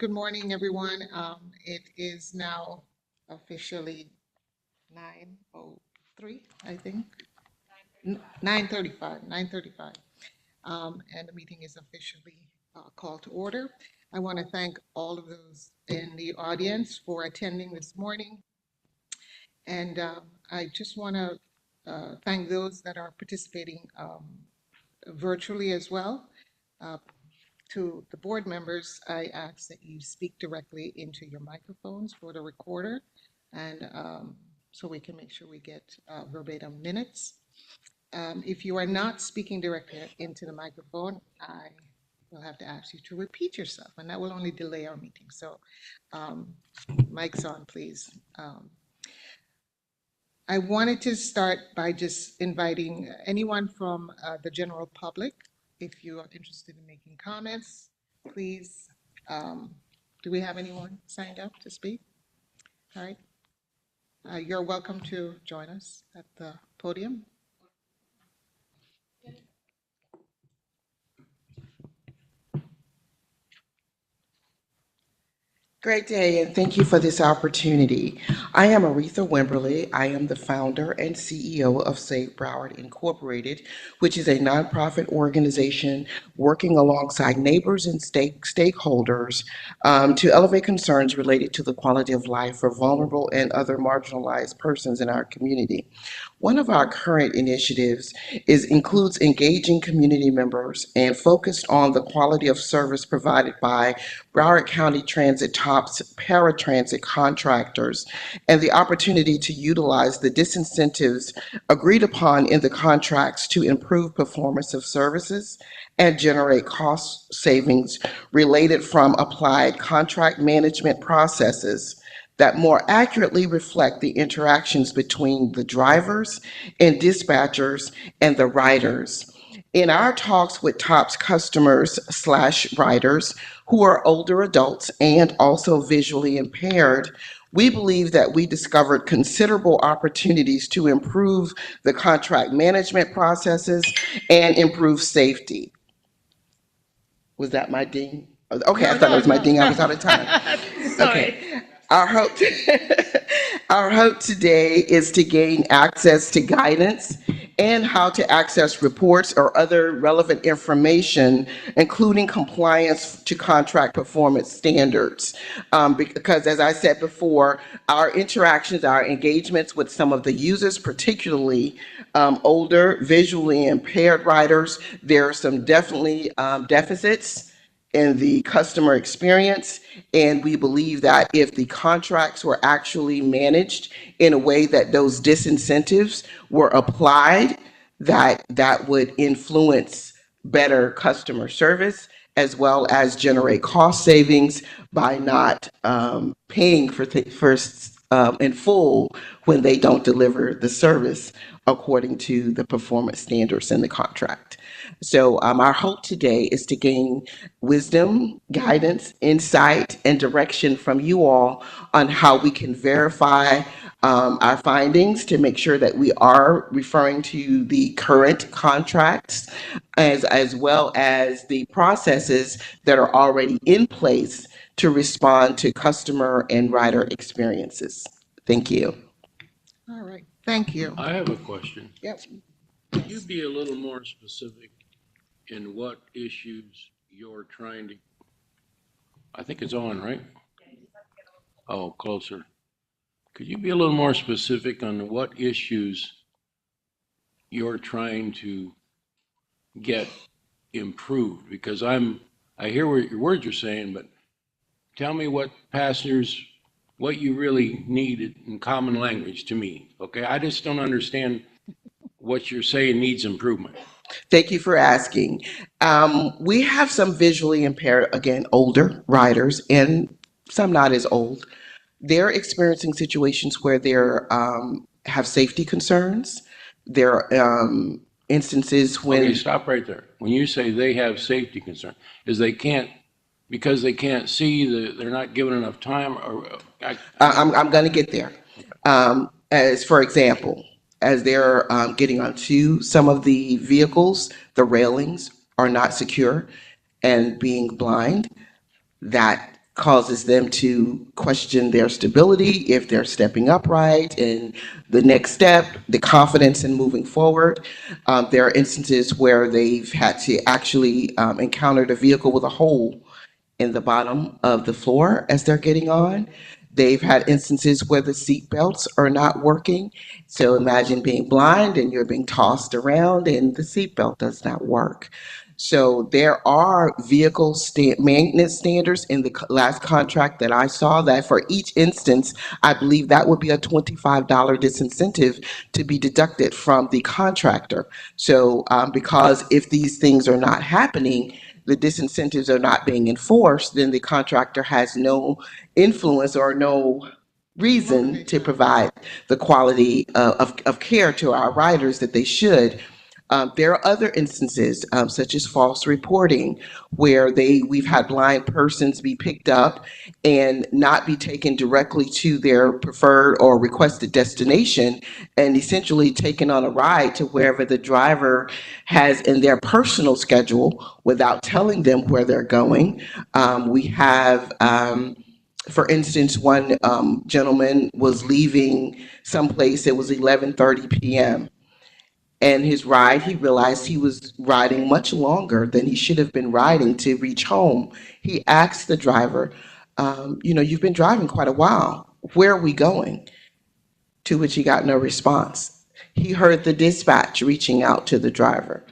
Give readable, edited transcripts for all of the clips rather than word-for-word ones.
Good morning, everyone. It is now officially 9:03, I think. 9:35, 9:35. And the meeting is officially called to order. I want to thank all of those in the audience for attending this morning. And I just want to thank those that are participating virtually as well. Uh, To the board members, I ask that you speak directly into your microphones for the recorder, and so we can make sure we get verbatim minutes. If you are not speaking directly into the microphone, I will have to ask you to repeat yourself, and that will only delay our meeting. So, um, mic's on, please. I wanted to start by just inviting anyone from the general public, if you are interested in making comments, please. Do we have anyone signed up to speak? All right. You're welcome to join us at the podium. Great day, and thank you for this opportunity. I am Aretha Wimberly. I am the founder and CEO of Save Broward Incorporated, which is a nonprofit organization working alongside neighbors and stakeholders to elevate concerns related to the quality of life for vulnerable and other marginalized persons in our community. One of our current initiatives includes engaging community members and focused on the quality of service provided by Broward County Transit TOPS paratransit contractors and the opportunity to utilize the disincentives agreed upon in the contracts to improve performance of services and generate cost savings related from applied contract management processes that more accurately reflect the interactions between the drivers and dispatchers and the riders. In our talks with TOPS customers slash riders who are older adults and also visually impaired, we believe that we discovered considerable opportunities to improve the contract management processes and improve safety. Was that my ding? Okay, I No, thought it no, was my no. ding. I was out of time. Sorry. Okay. Our hope, our hope today is to gain access to guidance and how to access reports or other relevant information, including compliance to contract performance standards. Because as I said before, our interactions, our engagements with some of the users, particularly older, visually impaired riders, there are some definitely deficits in the customer experience. And we believe that if the contracts were actually managed in a way that those disincentives were applied, that would influence better customer service as well as generate cost savings by not paying for in full when they don't deliver the service according to the performance standards in the contract. So our hope today is to gain wisdom, guidance, insight, and direction from you all on how we can verify our findings to make sure that we are referring to the current contracts as well as the processes that are already in place to respond to customer and rider experiences. Thank you. All right. Thank you. I have a question. Yep. Could you be a little more specific in what issues you're trying to, I think it's on, right? Oh, closer. Could you be a little more specific on what issues you're trying to get improved? Because I hear what your words are saying, but tell me what passengers, what you really need in common language to me, okay? I just don't understand what you're saying needs improvement. Thank you for asking. We have some visually impaired, again, older riders, and some not as old. They're experiencing situations where they're have safety concerns. There are instances Okay, when stop right there. When you say they have safety concern, is they can't, because they can't see, they're not given enough time, or, I'm going to get there. As for example, as they're getting onto some of the vehicles, the railings are not secure, and being blind, that causes them to question their stability, if they're stepping upright, and the next step, the confidence in moving forward. There are instances where they've had to actually encounter the vehicle with a hole in the bottom of the floor as they're getting on. They've had instances where the seat belts are not working. So imagine being blind and you're being tossed around and the seat belt does not work. So there are maintenance standards in the last contract that I saw that for each instance, I believe that would be a $25 disincentive to be deducted from the contractor. So because if these things are not happening, the disincentives are not being enforced, then the contractor has no influence or no reason to Motivation. provide the quality of care to our riders that they should. There are other instances, such as false reporting, where we've had blind persons be picked up and not be taken directly to their preferred or requested destination, and essentially taken on a ride to wherever the driver has in their personal schedule without telling them where they're going. We have. For instance, one gentleman was leaving someplace. It was 11:30 p.m. And his ride, he realized he was riding much longer than he should have been riding to reach home. He asked the driver, you've been driving quite a while. Where are we going? To which he got no response. He heard the dispatch reaching out to the driver.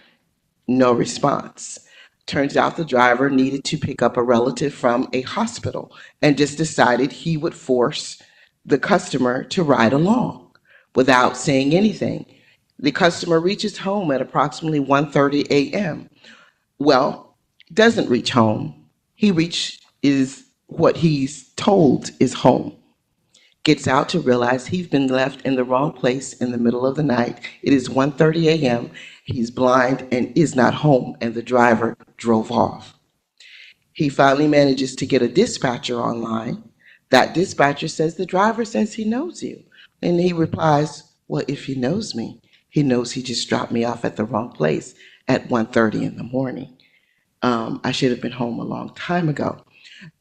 No response. Turns out the driver needed to pick up a relative from a hospital and just decided he would force the customer to ride along without saying anything. The customer reaches home at approximately 1:30 a.m. Well, doesn't reach home. He reach is what he's told is home. Gets out to realize he's been left in the wrong place in the middle of the night. It is 1:30 a.m. He's blind and is not home, and the driver drove off. He finally manages to get a dispatcher online. That dispatcher says the driver says he knows you. And he replies, well, if he knows me, he knows he just dropped me off at the wrong place at 1:30 in the morning. I should have been home a long time ago.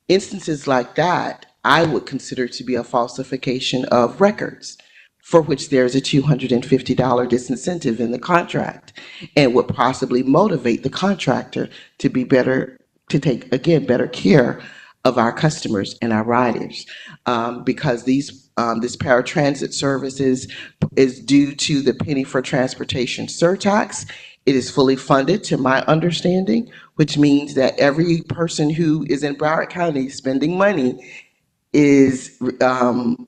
Instances like that, I would consider to be a falsification of records, for which there's a $250 disincentive in the contract, and would possibly motivate the contractor to be better, to take, again, better care of our customers and our riders. Because this paratransit services is due to the penny for transportation surtax. It is fully funded, to my understanding, which means that every person who is in Broward County spending money is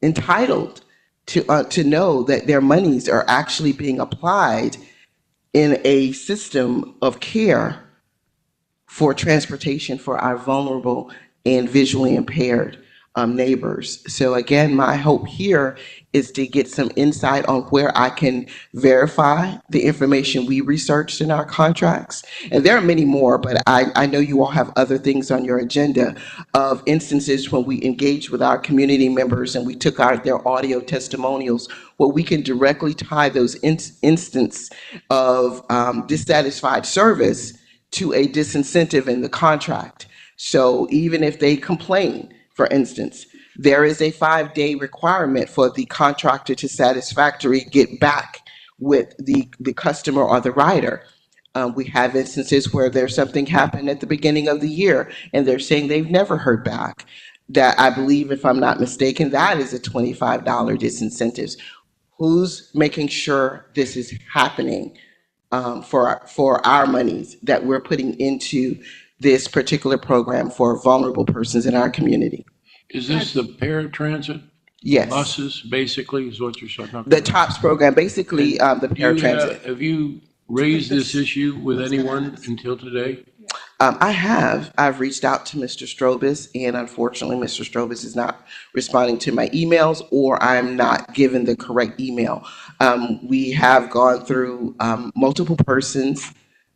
entitled to know that their monies are actually being applied in a system of care for transportation for our vulnerable and visually impaired neighbors. So again, my hope here is to get some insight on where I can verify the information we researched in our contracts. And there are many more, but I know you all have other things on your agenda of instances when we engaged with our community members and we took their audio testimonials, where we can directly tie those instances of dissatisfied service to a disincentive in the contract. So even if they complain, for instance, there is a 5-day requirement for the contractor to satisfactorily get back with the customer or the rider. We have instances where there's something happened at the beginning of the year and they're saying they've never heard back. That, I believe, if I'm not mistaken, that is a $25 disincentive. Who's making sure this is happening for our monies that we're putting into this particular program for vulnerable persons in our community? Is this the paratransit Yes. buses, basically, is what you're talking The about? TOPS program, basically the paratransit. Have you raised this issue with anyone until today? I've reached out to Mr. Strobus, and unfortunately, Mr. Strobus is not responding to my emails, or I'm not given the correct email. We have gone through multiple persons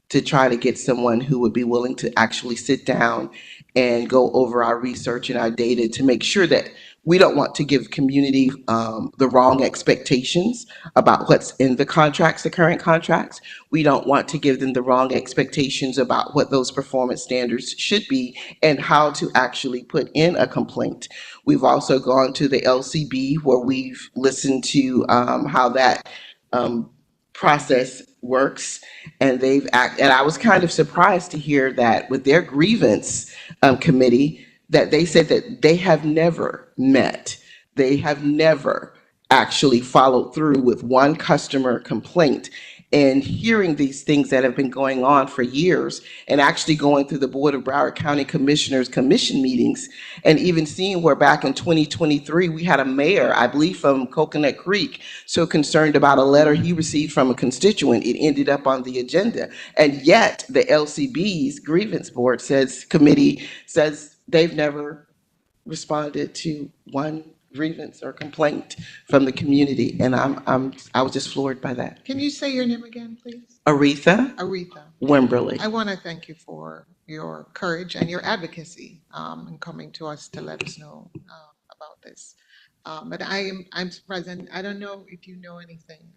to try to get someone who would be willing to actually sit down and go over our research and our data to make sure that we don't want to give community the wrong expectations about what's in the contracts, the current contracts. We don't want to give them the wrong expectations about what those performance standards should be and how to actually put in a complaint. We've also gone to the LCB where we've listened to how that um, process works, and and I was kind of surprised to hear that with their grievance committee, that they said that they have never met, they have never actually followed through with one customer complaint. And hearing these things that have been going on for years, and actually going through the Board of Broward County Commissioners Commission meetings, and even seeing where back in 2023 we had a mayor, I believe from Coconut Creek, so concerned about a letter he received from a constituent, it ended up on the agenda. And yet the LCB's grievance board committee says they've never responded to one grievance or complaint from the community. And I was just floored by that. Can you say your name again, please? Aretha Aretha. Wimberly. I want to thank you for your courage and your advocacy in coming to us to let us know about this. But I'm present. I don't know if you know anything,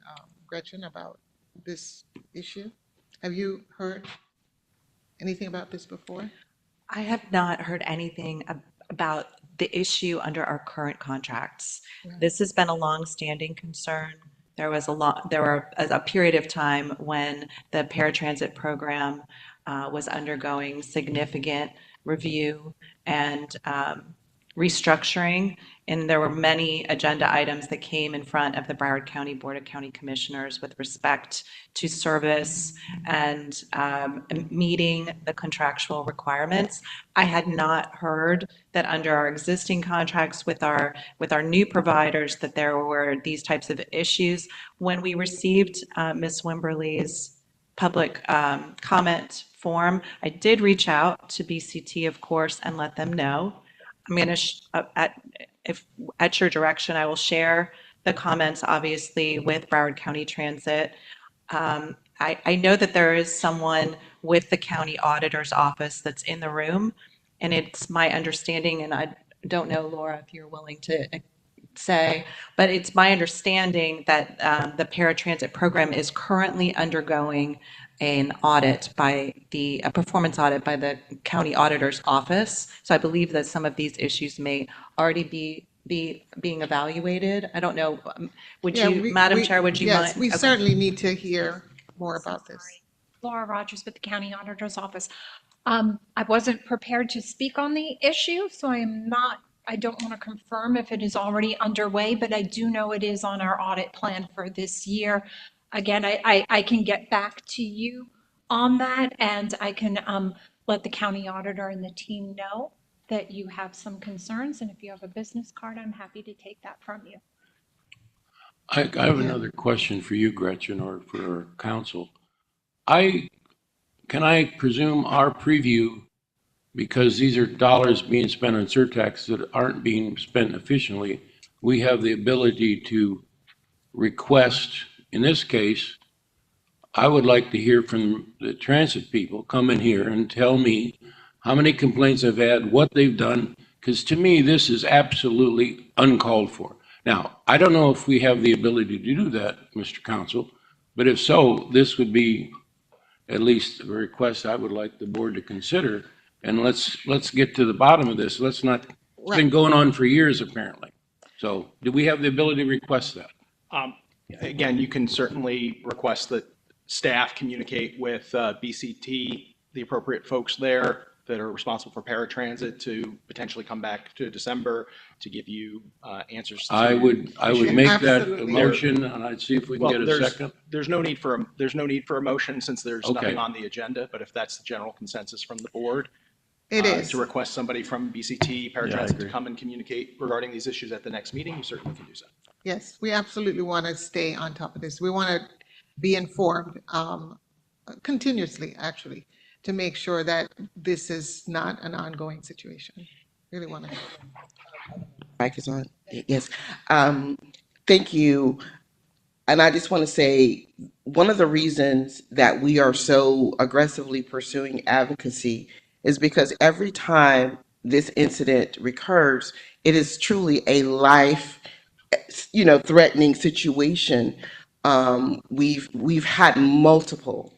Gretchen, about this issue. Have you heard anything about this before? I have not heard anything about the issue under our current contracts. Right. This has been a long-standing concern. There were a period of time when the paratransit program was undergoing significant review and restructuring, and there were many agenda items that came in front of the Broward County Board of County Commissioners with respect to service and meeting the contractual requirements. I had not heard that under our existing contracts with our new providers that there were these types of issues. When we received Ms. Wimberly's public comment form, I did reach out to BCT, of course, and let them know. I'm going to, at your direction, I will share the comments, obviously, with Broward County Transit. I know that there is someone with the county auditor's office that's in the room, and it's my understanding, and I don't know, Laura, if you're willing to say, but it's my understanding that the paratransit program is currently undergoing an audit a performance audit by the county auditor's office. So I believe that some of these issues may already be being evaluated. I don't know. Yeah, Madam Chair, would you mind? Yes, we Okay. certainly need to hear more about this. Laura Rogers with the County Auditor's Office. I wasn't prepared to speak on the issue, so I don't want to confirm if it is already underway, but I do know it is on our audit plan for this year. Again, I can get back to you on that, and I can let the county auditor and the team know that you have some concerns, and if you have a business card, I'm happy to take that from you. I have another question for you, Gretchen, or for council. Can I presume our preview, because these are dollars being spent on surtax that aren't being spent efficiently, we have the ability to request, in this case, I would like to hear from the transit people, come in here and tell me how many complaints I've had, what they've done, because to me, this is absolutely uncalled for. Now, I don't know if we have the ability to do that, Mr. Council, but if so, this would be at least a request I would like the board to consider. And let's get to the bottom of this. Let's not, it's been going on for years apparently. So do we have the ability to request that? Again, you can certainly request that staff communicate with BCT, the appropriate folks there that are responsible for paratransit, to potentially come back to December to give you answers. I would make that a Absolutely. motion, and I'd see if we can Well, get a second. there's no need for a motion since there's Okay. nothing on the agenda, but if that's the general consensus from the board, It is. to request somebody from BCT, paratransit, to agree. come and communicate regarding these issues at the next meeting, you certainly can do so. Yes, we absolutely want to stay on top of this. We want to be informed continuously, actually, to make sure that this is not an ongoing situation. Really want to. Mic is on. Yes. Thank you. And I just want to say, one of the reasons that we are so aggressively pursuing advocacy is because every time this incident recurs, it is truly a life, threatening situation. We've had multiple.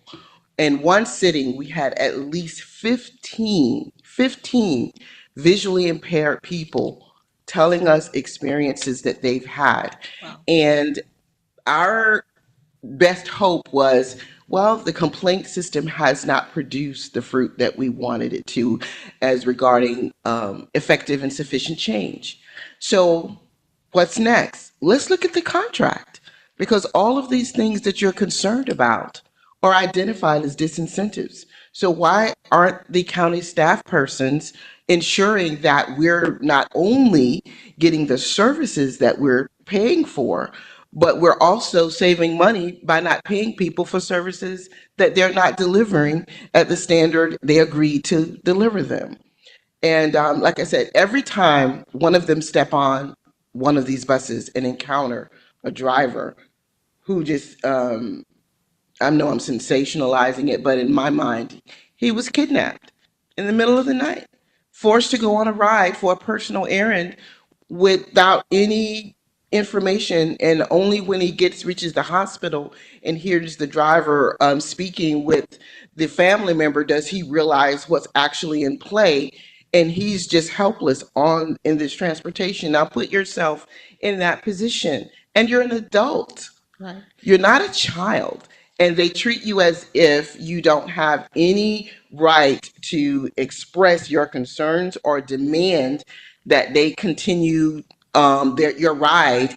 In one sitting, we had at least 15 visually impaired people telling us experiences that they've had. Wow. And our best hope was, well, the complaint system has not produced the fruit that we wanted it to as regarding effective and sufficient change. So what's next? Let's look at the contract, because all of these things that you're concerned about are identified as disincentives. So why aren't the county staff persons ensuring that we're not only getting the services that we're paying for, but we're also saving money by not paying people for services that they're not delivering at the standard they agreed to deliver them? And like I said, every time one of them step on one of these buses and encounter a driver who just, I know I'm sensationalizing it, but in my mind, he was kidnapped in the middle of the night, forced to go on a ride for a personal errand without any information, and only when he reaches the hospital and hears the driver speaking with the family member does he realize what's actually in play, and he's just helpless on in this transportation. Now put yourself in that position, and you're an adult. Right. You're not a child, and they treat you as if you don't have any right to express your concerns or demand that they continue your ride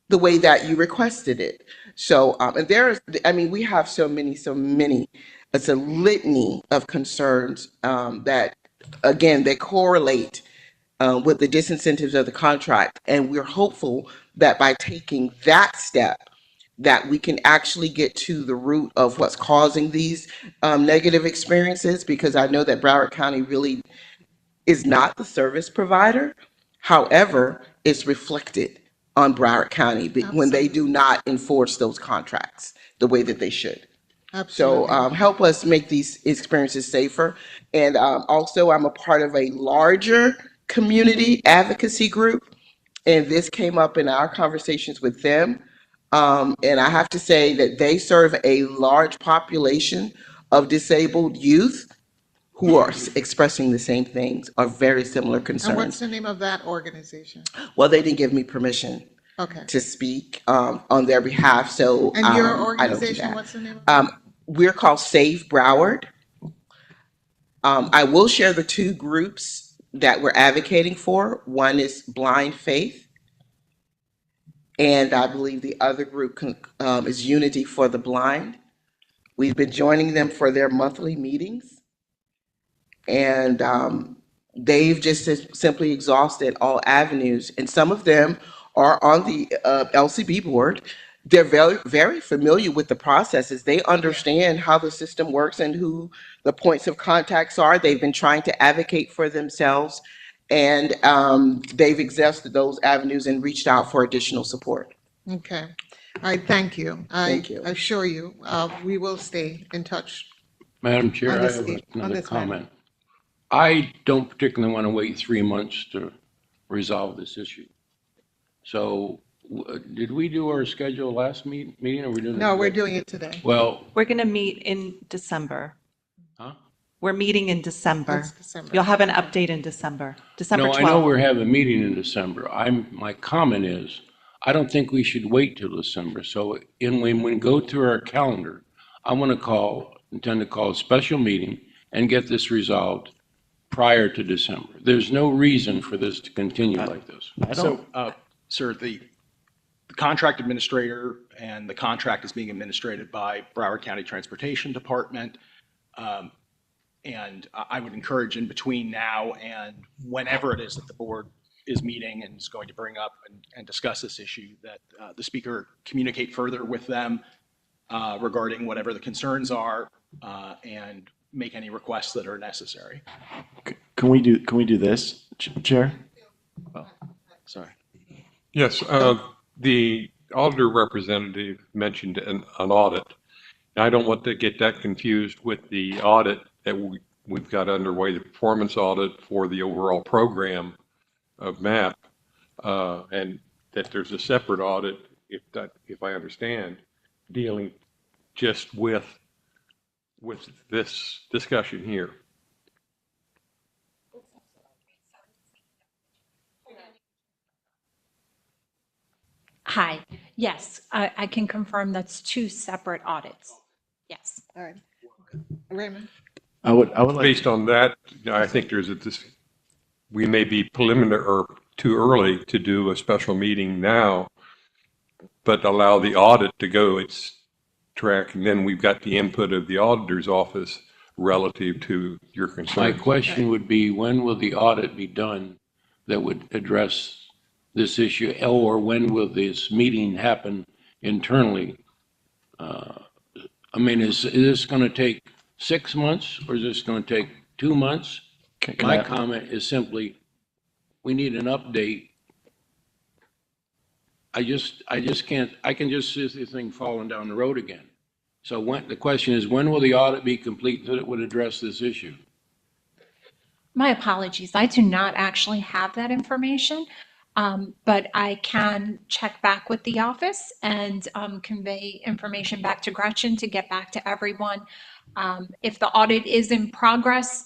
the way that you requested it. So, and there's, I mean, we have so many. It's a litany of concerns that, again, they correlate with the disincentives of the contract. And we're hopeful that by taking that step, that we can actually get to the root of what's causing these negative experiences, because I know that Broward County really is not the service provider. However, it's reflected on Broward County when they do not enforce those contracts the way that they should. So Absolutely. help us make these experiences safer. And also, I'm a part of a larger community advocacy group, and this came up in our conversations with them. And I have to say that they serve a large population of disabled youth who are expressing the same things or very similar And what's concerns. the name of that organization? Well, they didn't give me permission Okay. to speak on their behalf, so And your I don't do organization, that. what's the name of it? We're called Save Broward. I will share the two groups that we're advocating for. One is Blind Faith, and I believe the other group is Unity for the Blind. We've been joining them for their monthly meetings, and they've just simply exhausted all avenues. And some of them are on the LCB board. They're very familiar with the processes. They understand how the system works and who the points of contacts are. They've been trying to advocate for themselves, and they've exhausted those avenues and reached out for additional support. Okay. All right, thank you. Thank you. I assure you, we will stay in touch. Madam Chair, On I this have on another this matter. comment. I don't particularly want to wait 3 months to resolve this issue. So did we do our schedule last meeting, or we doing it? No, we're today? doing it today. Well, We're going to meet in December. huh? We're meeting in December. That's December. You'll have an update in December, December No, 12th. I know we're having a meeting in December. My comment is, I don't think we should wait till December. So when we go through our calendar, I want to intend to call a special meeting and get this resolved prior to December. There's no reason for this to continue like this. So, sir, the contract administrator and the contract is being administered by Broward County Transportation Department. And I would encourage in between now and whenever it is that the board is meeting and is going to bring up and discuss this issue, that the speaker communicate further with them regarding whatever the concerns are and make any requests that are necessary. Can we do this, Chair? Well, sorry. Yes, the auditor representative mentioned an audit. I don't want to get that confused with the audit that we've got underway the performance audit for the overall program of MAP, and that there's a separate audit, if I understand, dealing just with this discussion here. Hi, yes, I can confirm that's two separate audits. Yes. All right. Raymond? I would like, Based on that, I think we may be preliminary or too early to do a special meeting now, but allow the audit to go its track, and then we've got the input of the auditor's office relative to your My concerns. question would be, when will the audit be done that would address this issue? Or when will this meeting happen internally? I mean, is this going to take 6 months or is this going to take 2 months? can My I, comment is simply, we need an update. I just can't, I can just see this thing falling down the road again. So the question is, when will the audit be complete that it would address this issue? My apologies, I do not actually have that information, but I can check back with the office and convey information back to Gretchen to get back to everyone. If the audit is in progress,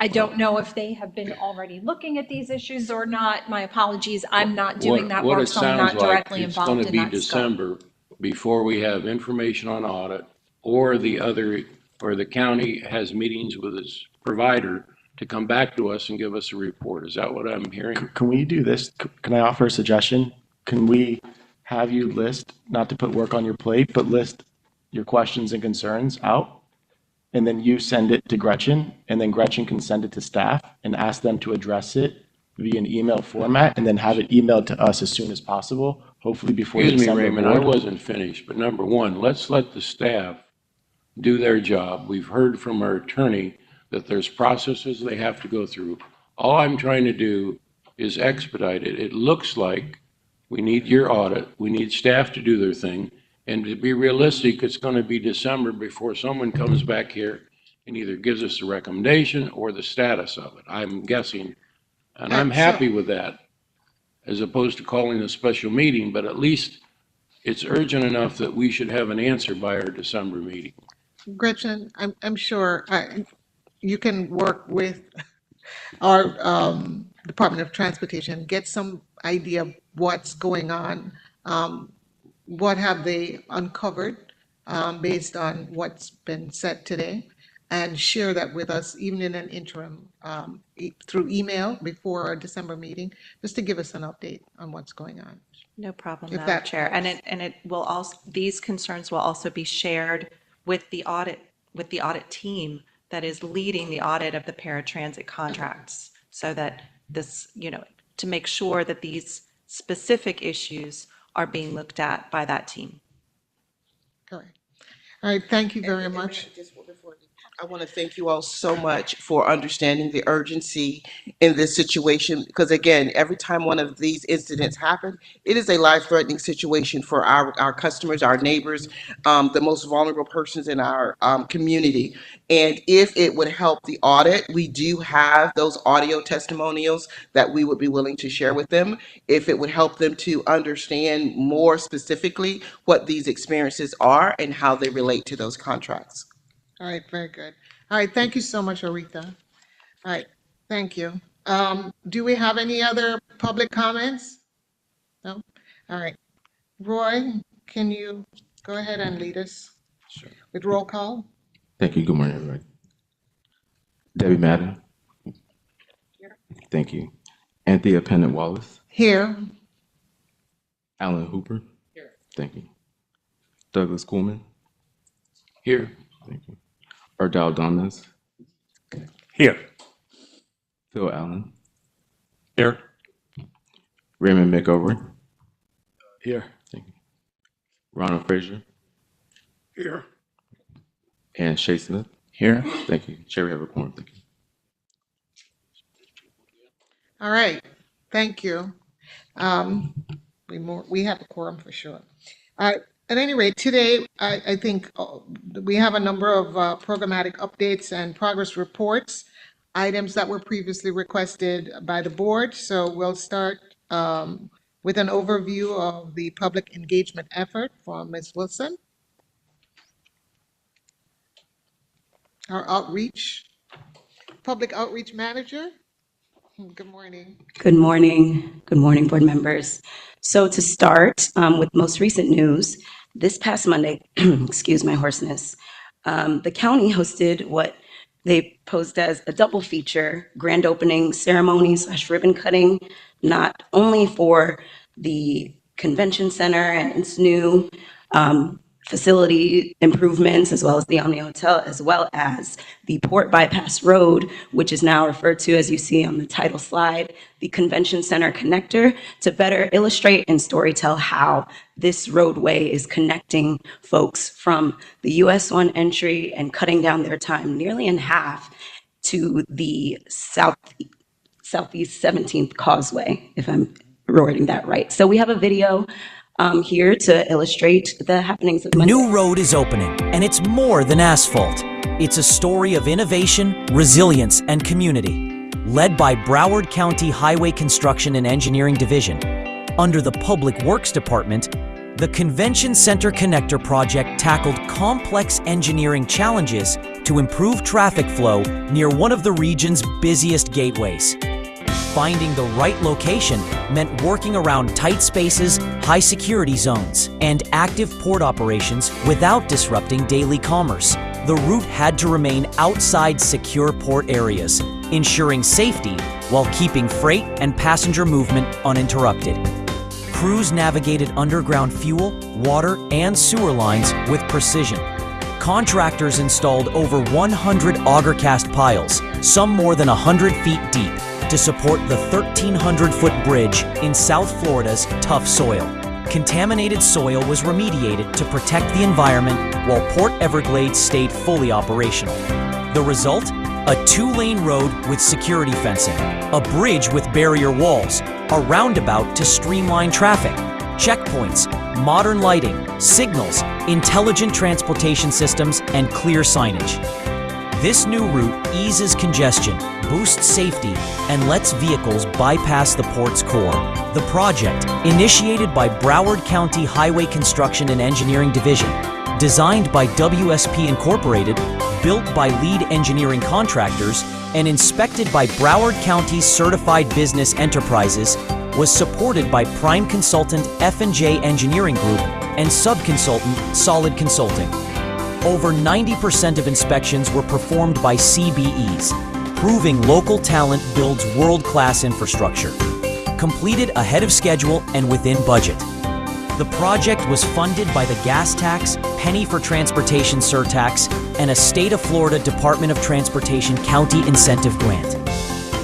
I don't know if they have been already looking at these issues or not. My apologies, I'm not doing that What work, it so I'm sounds not like, directly it's going involved to in be that scope. December before we have information on audit, or the county has meetings with its provider to come back to us and give us a report. Is that what I'm hearing? can we do this? Can I offer a suggestion? Can we have you list, not to put work on your plate, but list your questions and concerns out? And then you send it to Gretchen, and then Gretchen can send it to staff and ask them to address it via an email format, and then have it emailed to us as soon as possible, hopefully before the Excuse me, December Raymond, I board. wasn't finished, but number one, let's let the staff do their job. We've heard from our attorney that there's processes they have to go through. All I'm trying to do is expedite it. It looks like we need your audit, we need staff to do their thing, and to be realistic, it's going to be December before someone comes back here and either gives us a recommendation or the status of it. I'm guessing, and I'm happy with that, as opposed to calling a special meeting, but at least it's urgent enough that we should have an answer by our December meeting. Gretchen, I'm sure you can work with our Department of Transportation, get some idea of what's going on. What have they uncovered based on what's been said today? And share that with us, even in an interim, through email before our December meeting, just to give us an update on what's going on. No problem, If Madam that Chair. helps. And it will also, these concerns will also be shared with the audit team that is leading the audit of the paratransit contracts, so that this, to make sure that these specific issues are being looked at by that team. Correct. All right, thank you very much. I want to thank you all so much for understanding the urgency in this situation, because again, every time one of these incidents happen, it is a life-threatening situation for our customers, our neighbors, the most vulnerable persons in our community. And if it would help the audit, we do have those audio testimonials that we would be willing to share with them. If it would help them to understand more specifically what these experiences are and how they relate to those contracts. All right, very good. All right, thank you so much, Aretha. All right, thank you. Do we have any other public comments? No? All right. Roy, can you go ahead and lead us with roll call? Thank you. Good morning, everybody. Debbie Madden. Thank you. Anthea Pennant Wallace. Here. Alan Hooper. Thank you. Douglas Coolman. Here. Thank you. Ardal Donnes. Here. Phil Allen. Here. Raymond McOver. Here. Thank you. Ronald Frazier. Here. And Shay Smith. Here. Thank you. Chair, we have a quorum. Thank you. All right, thank you. We have a quorum for sure. All right, At any rate, today, I think we have a number of programmatic updates and progress reports, items that were previously requested by the board. So we'll start with an overview of the public engagement effort from Ms. Wilson. Our public outreach manager. Good morning. Good morning. Good morning, board members. So to start with most recent news, this past Monday, excuse my hoarseness, the county hosted what they posed as a double feature grand opening ceremony / ribbon cutting, not only for the convention center and its new facility improvements, as well as the Omni Hotel, as well as the Port Bypass Road, which is now referred to, as you see on the title slide, the Convention Center Connector, to better illustrate and storytell how this roadway is connecting folks from the US 1 entry and cutting down their time nearly in half to the Southeast 17th Causeway, if I'm wording that right. So we have a video here to illustrate the happenings of Monday. New road is opening, and it's more than asphalt. It's a story of innovation, resilience, and community. Led by Broward County Highway Construction and Engineering Division, under the Public Works Department, the Convention Center Connector project tackled complex engineering challenges to improve traffic flow near one of the region's busiest gateways. Finding the right location meant working around tight spaces, high security zones, and active port operations without disrupting daily commerce. The route had to remain outside secure port areas, ensuring safety while keeping freight and passenger movement uninterrupted. Crews navigated underground fuel, water, and sewer lines with precision. Contractors installed over 100 auger cast piles, some more than 100 feet deep, to support the 1,300-foot bridge in South Florida's tough soil. Contaminated soil was remediated to protect the environment while Port Everglades stayed fully operational. The result? A 2-lane road with security fencing, a bridge with barrier walls, a roundabout to streamline traffic, checkpoints, modern lighting, signals, intelligent transportation systems, and clear signage. This new route eases congestion, boosts safety, and lets vehicles bypass the port's core. The project, initiated by Broward County Highway Construction and Engineering Division, designed by WSP Incorporated, built by lead engineering contractors, and inspected by Broward County's Certified Business Enterprises, was supported by prime consultant F&J Engineering Group and subconsultant Solid Consulting. Over 90% of inspections were performed by CBEs, proving local talent builds world-class infrastructure. Completed ahead of schedule and within budget. The project was funded by the gas tax, penny for transportation surtax, and a State of Florida Department of Transportation County Incentive Grant.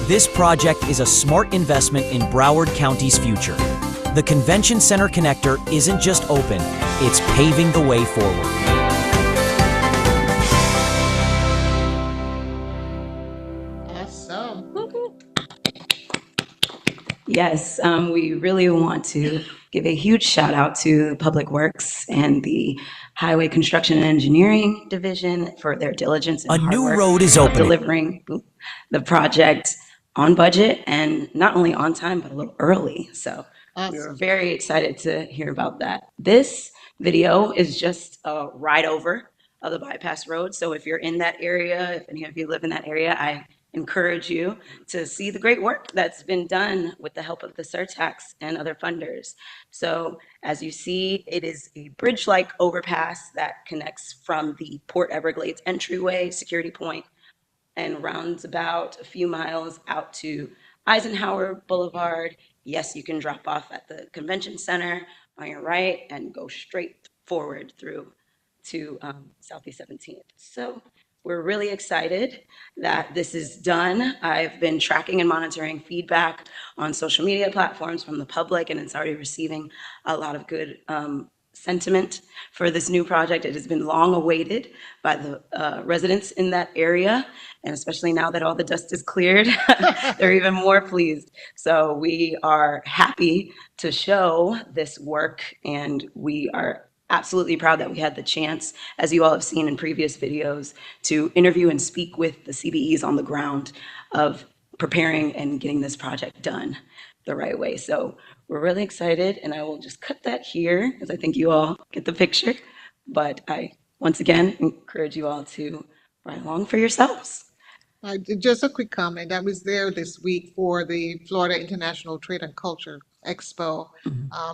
This project is a smart investment in Broward County's future. The Convention Center Connector isn't just open, it's paving the way forward. Yes, we really want to give a huge shout out to Public Works and the Highway Construction and Engineering Division for their diligence and hard new work road is of opening. delivering the project on budget and not only on time, but a little early. So we're very excited to hear about that. This video is just a ride over of the bypass road. So if you're in that area, if any of you live in that area, I encourage you to see the great work that's been done with the help of the Surtax and other funders. So as you see, it is a bridge-like overpass that connects from the Port Everglades entryway security point and rounds about a few miles out to Eisenhower Boulevard. Yes, you can drop off at the convention center on your right and go straight forward through to Southeast 17th. So we're really excited that this is done. I've been tracking and monitoring feedback on social media platforms from the public, and it's already receiving a lot of good sentiment for this new project. It has been long awaited by the residents in that area, and especially now that all the dust is cleared, they're even more pleased. So we are happy to show this work, and we are absolutely proud that we had the chance, as you all have seen in previous videos, to interview and speak with the CBEs on the ground of preparing and getting this project done the right way. So we're really excited, and I will just cut that here because I think you all get the picture. But I, once again, encourage you all to ride along for yourselves. Just a quick comment. I was there this week for the Florida International Trade and Culture Expo.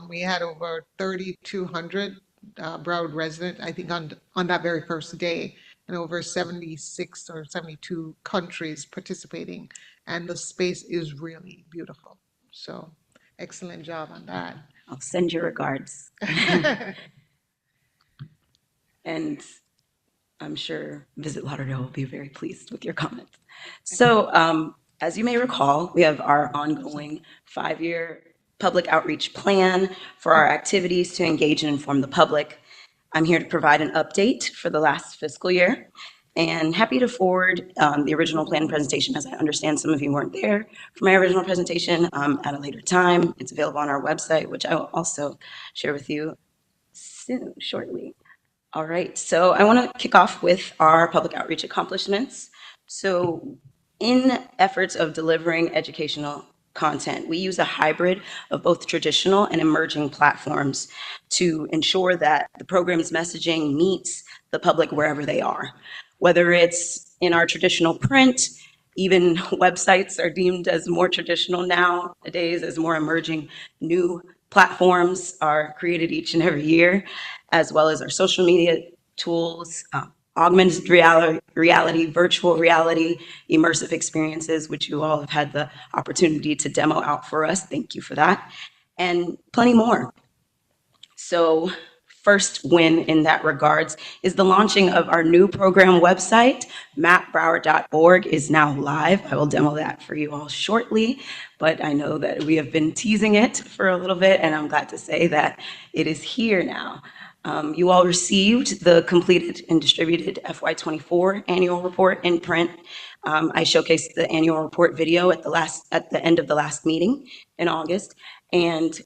We had over 3,200 Broward residents, I think, on that very first day, and over 76 or 72 countries participating. And the space is really beautiful. So excellent job on that. I'll send your regards. And I'm sure Visit Lauderdale will be very pleased with your comments. So as you may recall, we have our ongoing 5-year public outreach plan for our activities to engage and inform the public. I'm here to provide an update for the last fiscal year, and happy to forward the original plan presentation, as I understand some of you weren't there for my original presentation, at a later time. It's available on our website, which I will also share with you soon, shortly. All right, so I want to kick off with our public outreach accomplishments. So in efforts of delivering educational content, we use a hybrid of both traditional and emerging platforms to ensure that the program's messaging meets the public wherever they are. Whether it's in our traditional print, even websites are deemed as more traditional nowadays, as more emerging new platforms are created each and every year, as well as our social media tools, augmented reality, virtual reality, immersive experiences, which you all have had the opportunity to demo out for us. Thank you for that. And plenty more. So first win in that regards is the launching of our new program website. mapbroward.org is now live. I will demo that for you all shortly, but I know that we have been teasing it for a little bit, and I'm glad to say that it is here now. You all received the completed and distributed FY24 annual report in print. I showcased the annual report video at the end of the last meeting in August, and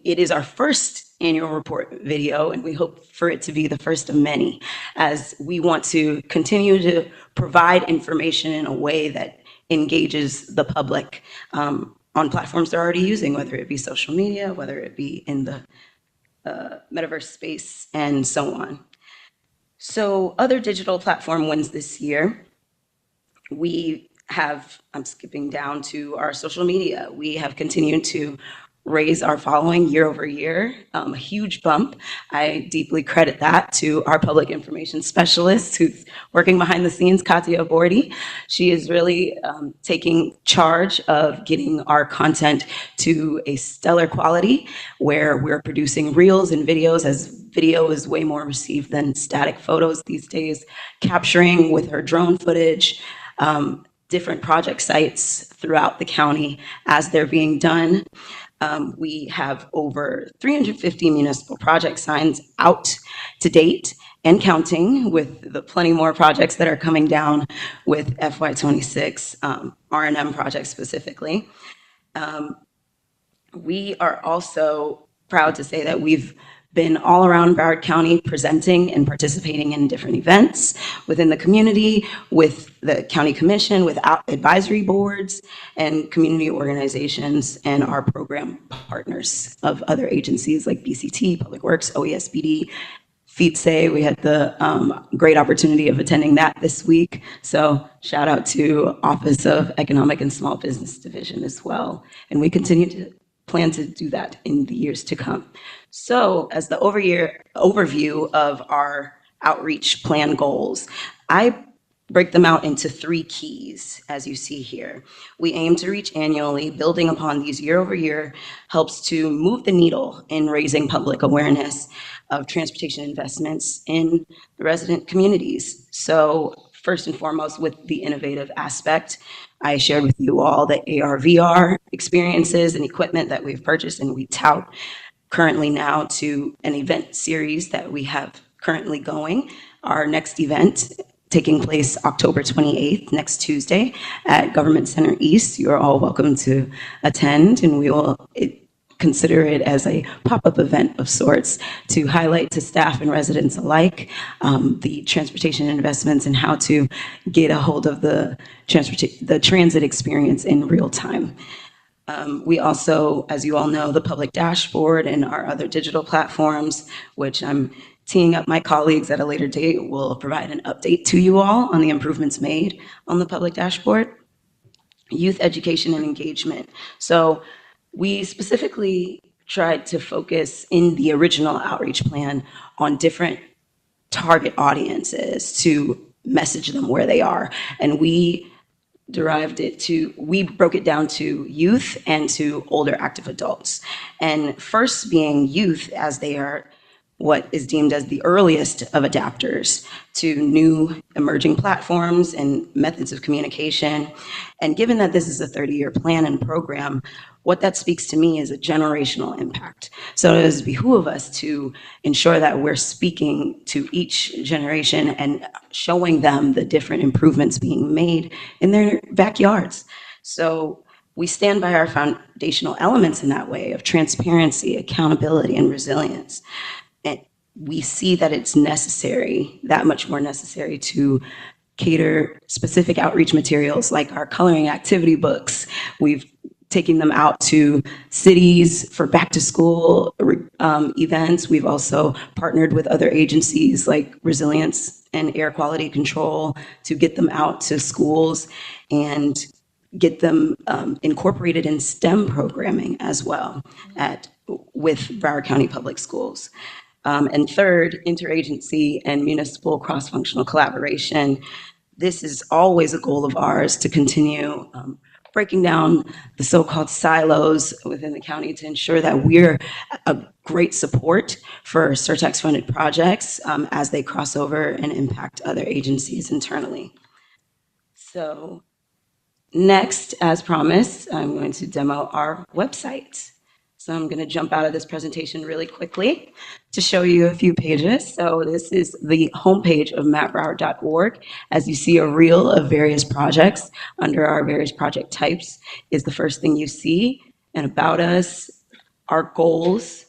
it is our first annual report video, and we hope for it to be the first of many, as we want to continue to provide information in a way that engages the public on platforms they're already using, whether it be social media, whether it be in the metaverse space, and so on. So other digital platform wins this year, we have, I'm skipping down to our social media. We have continued to raise our following year over year, a huge bump. I deeply credit that to our public information specialist who's working behind the scenes, Katia Bordi. She is really taking charge of getting our content to a stellar quality, where we're producing reels and videos, as video is way more received than static photos these days, capturing with her drone footage, different project sites throughout the county as they're being done. We have over 350 municipal project signs out to date and counting, with the plenty more projects that are coming down with FY26, R&M projects specifically. We are also proud to say that we've been all around Broward County presenting and participating in different events within the community, with the county commission, with advisory boards and community organizations, and our program partners of other agencies like BCT, Public Works, OESBD, FEETSE. We had the great opportunity of attending that this week. So shout out to Office of Economic and Small Business Division as well. And we continue to plan to do that in the years to come. So as the overview of our outreach plan goals, I break them out into 3 keys, as you see here. We aim to reach annually. Building upon these year over year helps to move the needle in raising public awareness of transportation investments in the resident communities. So first and foremost, with the innovative aspect, I shared with you all the AR/VR experiences and equipment that we've purchased, and we tout currently now to an event series that we have currently going. Our next event taking place October 28th, next Tuesday, at Government Center East. You're all welcome to attend, and we will consider it as a pop-up event of sorts to highlight to staff and residents alike the transportation investments and how to get a hold of the transit experience in real time. We also, as you all know, the public dashboard and our other digital platforms, which I'm teeing up my colleagues at a later date, will provide an update to you all on the improvements made on the public dashboard. Youth education and engagement. So we specifically tried to focus in the original outreach plan on different target audiences to message them where they are. And we broke it down to youth and to older active adults. And first being youth, as they are what is deemed as the earliest of adapters to new emerging platforms and methods of communication. And given that this is a 30-year plan and program, what that speaks to me is a generational impact. So it does behoove us to ensure that we're speaking to each generation and showing them the different improvements being made in their backyards. So we stand by our foundational elements in that way of transparency, accountability, and resilience. And we see that it's necessary, that much more necessary, to cater specific outreach materials like our coloring activity books. We've taken them out to cities for back to school events. We've also partnered with other agencies like Resilience and Air Quality Control to get them out to schools and get them incorporated in STEM programming as well with Broward County Public Schools. And third, interagency and municipal cross-functional collaboration. This is always a goal of ours to continue breaking down the so-called silos within the county to ensure that we're a great support for Surtax-funded projects as they cross over and impact other agencies internally. So next, as promised, I'm going to demo our website. So I'm going to jump out of this presentation really quickly to show you a few pages. So this is the homepage of mattbroward.org. As you see, a reel of various projects under our various project types is the first thing you see. And about us, our goals,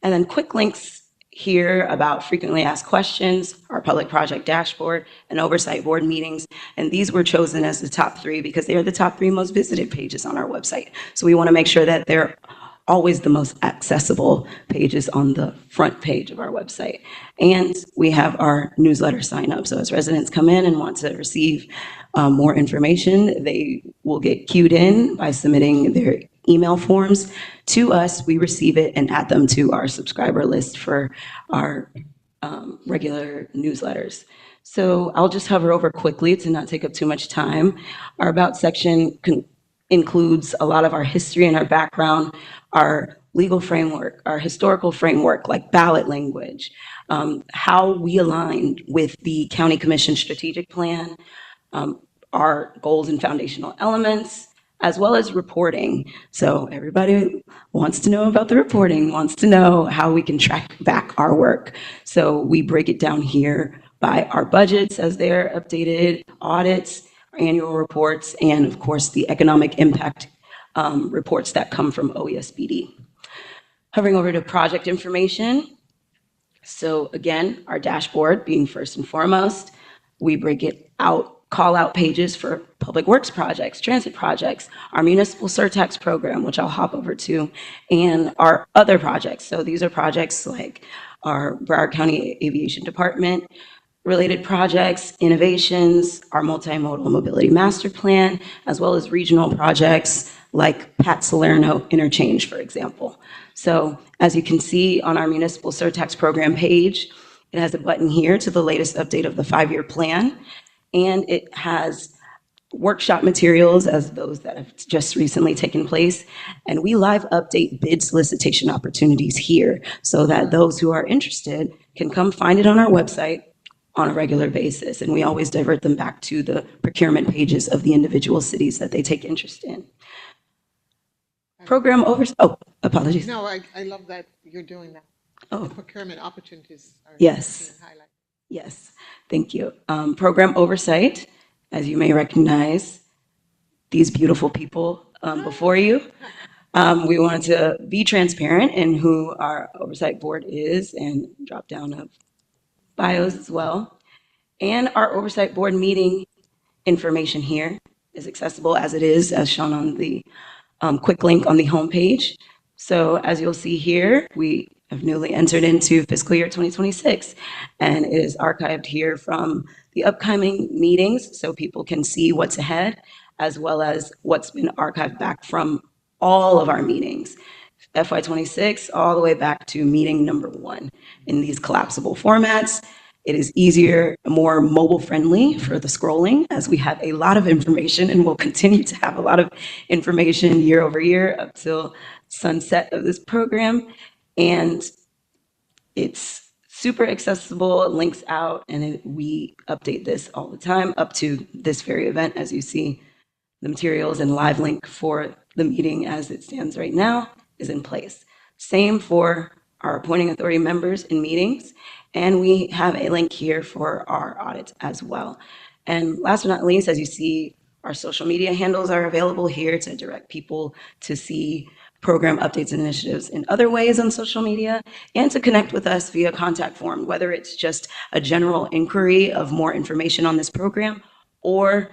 and then quick links here about frequently asked questions, our public project dashboard, and oversight board meetings. And these were chosen as the top 3 because they are the top 3 most visited pages on our website. So we want to make sure that they're always the most accessible pages on the front page of our website. And we have our newsletter sign up. So as residents come in and want to receive more information, they will get queued in by submitting their email forms to us. We receive it and add them to our subscriber list for our regular newsletters. So I'll just hover over quickly to not take up too much time. Our About section includes a lot of our history and our background, our legal framework, our historical framework, like ballot language, how we aligned with the County Commission strategic plan, our goals and foundational elements, as well as reporting. So everybody wants to know about the reporting, wants to know how we can track back our work. So we break it down here by our budgets as they're updated, audits, annual reports, and of course the economic impact reports that come from OESBD. Hovering over to project information. So again, our dashboard being first and foremost, we break it out, call out pages for public works projects, transit projects, our municipal surtax program, which I'll hop over to, and our other projects. So these are projects like our Broward County Aviation Department, related projects, innovations, our multimodal mobility master plan, as well as regional projects like Pat Salerno Interchange, for example. So as you can see on our municipal surtax program page, it has a button here to the latest update of the 5-year plan, and it has workshop materials as those that have just recently taken place. And we live update bid solicitation opportunities here so that those who are interested can come find it on our website on a regular basis. And we always divert them back to the procurement pages of the individual cities that they take interest in. Program apologies. No, I love that you're doing that. Oh. The procurement opportunities are Yes. being highlighted. Yes, thank you. Program oversight, as you may recognize, these beautiful people before you We wanted to be transparent in who our oversight board is and drop down of bios as well. And our oversight board meeting information here is accessible as it is, as shown on the quick link on the homepage. So as you'll see here, we have newly entered into fiscal year 2026, and it is archived here from the upcoming meetings so people can see what's ahead, as well as what's been archived back from all of our meetings. FY26 all the way back to meeting number 1 in these collapsible formats. It is easier, more mobile friendly for the scrolling, as we have a lot of information and will continue to have a lot of information year over year up till sunset of this program. And it's super accessible, it links out, and we update this all the time up to this very event. As you see, the materials and live link for the meeting as it stands right now is in place. Same for our appointing authority members in meetings, and we have a link here for our audit as well. And last but not least, as you see, our social media handles are available here to direct people to see program updates and initiatives in other ways on social media, and to connect with us via contact form, whether it's just a general inquiry of more information on this program or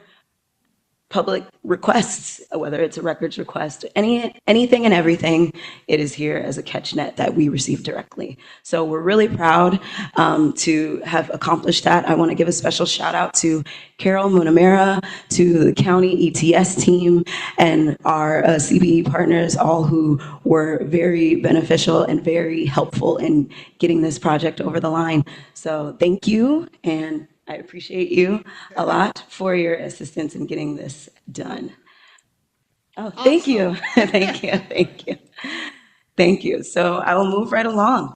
public requests, whether it's a records request, anything and everything, it is here as a catch net that we receive directly. So we're really proud to have accomplished that. I want to give a special shout out to Carol Munamera, to the county ETS team, and our CBE partners, all who were very beneficial and very helpful in getting this project over the line. So thank you, and I appreciate you a lot for your assistance in getting this done. Oh, thank you. Thank you. Thank you. Thank you. So I will move right along.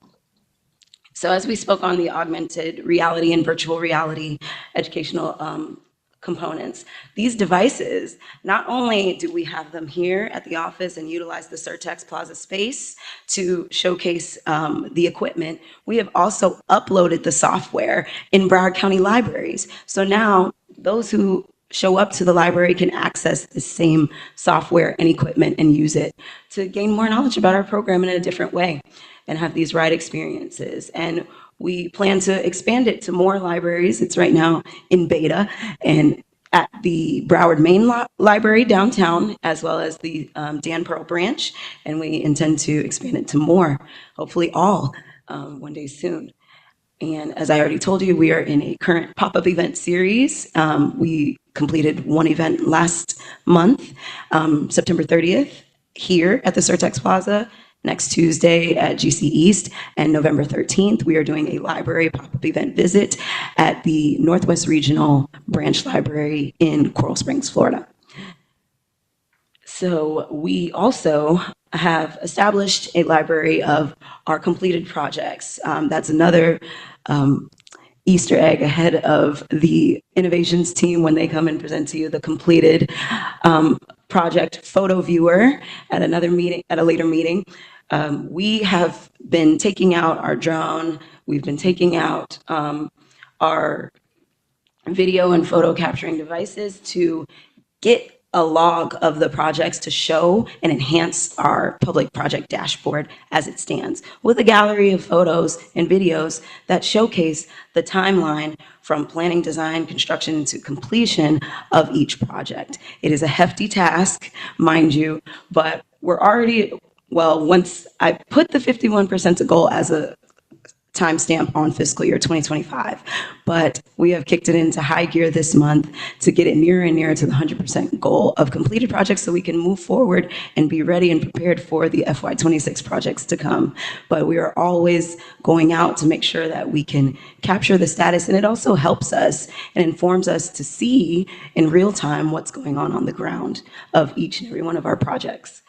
So as we spoke on the augmented reality and virtual reality educational components, these devices, not only do we have them here at the office and utilize the Surtax Plaza space to showcase the equipment, we have also uploaded the software in Broward County libraries. So now those who show up to the library can access the same software and equipment and use it to gain more knowledge about our program in a different way and have these ride experiences. And we plan to expand it to more libraries. It's right now in beta and at the Broward Main Library downtown, as well as the Dan Pearl branch. And we intend to expand it to more, hopefully all, one day soon. And as I already told you, we are in a current pop-up event series. We completed one event last month, September 30th, here at the Surtax Plaza. Next Tuesday at GC East, and November 13th, we are doing a library pop-up event visit at the Northwest Regional Branch Library in Coral Springs, Florida. So we also have established a library of our completed projects. That's another Easter egg ahead of the innovations team when they come and present to you the completed project photo viewer at another meeting, at a later meeting. We have been taking out our drone. We've been taking out our video and photo capturing devices to get a log of the projects to show and enhance our public project dashboard as it stands, with a gallery of photos and videos that showcase the timeline from planning, design, construction to completion of each project. It is a hefty task, mind you, but we're already, well, once I put the 51% goal as a timestamp on fiscal year 2025, but we have kicked it into high gear this month to get it nearer and nearer to the 100% goal of completed projects so we can move forward and be ready and prepared for the FY26 projects to come. But we are always going out to make sure that we can capture the status, and it also helps us and informs us to see in real time what's going on the ground of each and every one of our projects.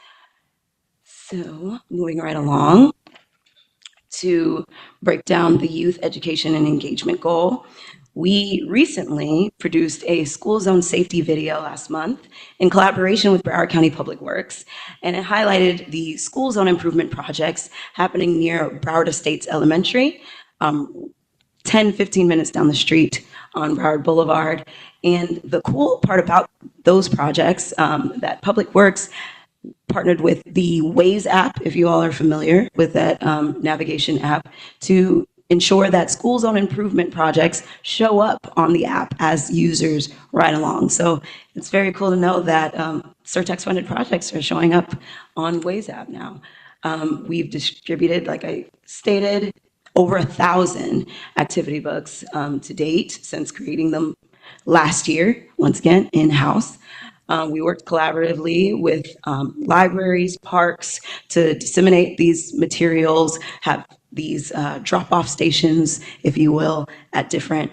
So moving right along, to break down the youth education and engagement goal, we recently produced a school zone safety video last month in collaboration with Broward County Public Works, and it highlighted the school zone improvement projects happening near Broward Estates Elementary, 10-15 minutes down the street on Broward Boulevard. And the cool part about those projects that Public Works partnered with the Waze app, if you all are familiar with that navigation app, to ensure that school zone improvement projects show up on the app as users ride along. So it's very cool to know that Surtax funded projects are showing up on Waze app now. We've distributed, like I stated, over 1,000 activity books to date since creating them last year, once again, in-house. We worked collaboratively with libraries, parks to disseminate these materials, have these drop-off stations, if you will, at different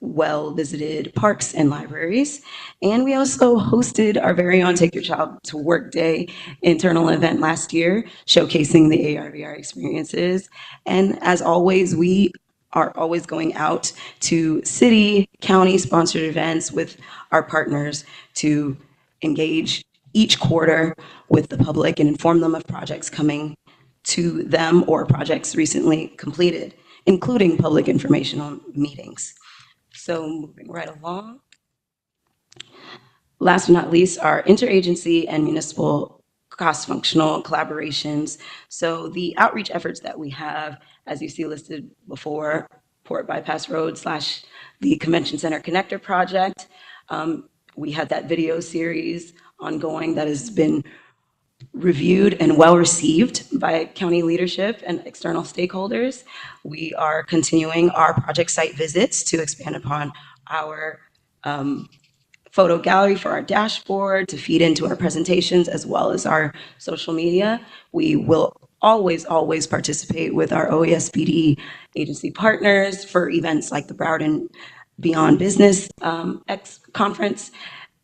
well-visited parks and libraries. And we also hosted our very own Take Your Child to Work Day internal event last year, showcasing the AR/VR experiences. And as always, we are always going out to city, county-sponsored events with our partners to engage each quarter with the public and inform them of projects coming to them or projects recently completed, including public informational meetings. So moving right along. Last but not least, our interagency and municipal cross-functional collaborations. So the outreach efforts that we have, as you see listed before, Port Bypass Road / the Convention Center Connector Project. We had that video series ongoing that has been reviewed and well received by county leadership and external stakeholders. We are continuing our project site visits to expand upon our photo gallery for our dashboard, to feed into our presentations as well as our social media. We will always participate with our OESPD agency partners for events like the Broward and Beyond Business Conference,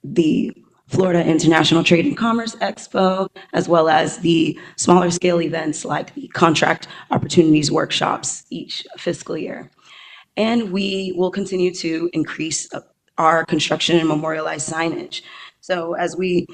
the Florida International Trade and Commerce Expo, as well as the smaller scale events like the Contract Opportunities Workshops each fiscal year. And we will continue to increase our construction and memorialized signage. So as we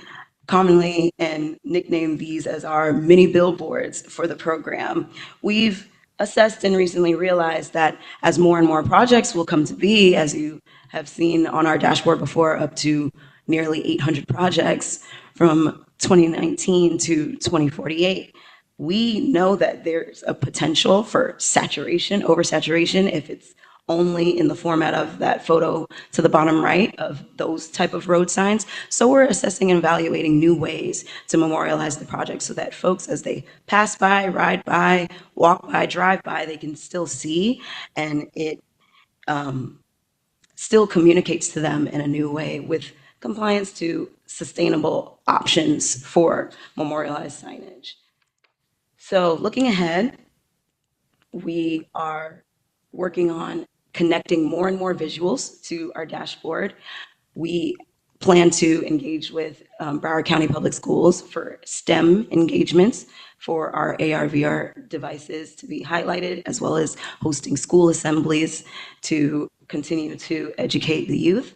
commonly and nickname these as our mini billboards for the program, we've assessed and recently realized that as more and more projects will come to be, as you have seen on our dashboard before, up to nearly 800 projects from 2019 to 2048, we know that there's a potential for saturation, oversaturation, if it's only in the format of that photo to the bottom right of those type of road signs. So we're assessing and evaluating new ways to memorialize the project so that folks, as they pass by, ride by, walk by, drive by, they can still see, and it still communicates to them in a new way with compliance to sustainable options for memorialized signage. So looking ahead, we are working on connecting more and more visuals to our dashboard. We plan to engage with Broward County Public Schools for STEM engagements for our AR/VR devices to be highlighted, as well as hosting school assemblies to continue to educate the youth.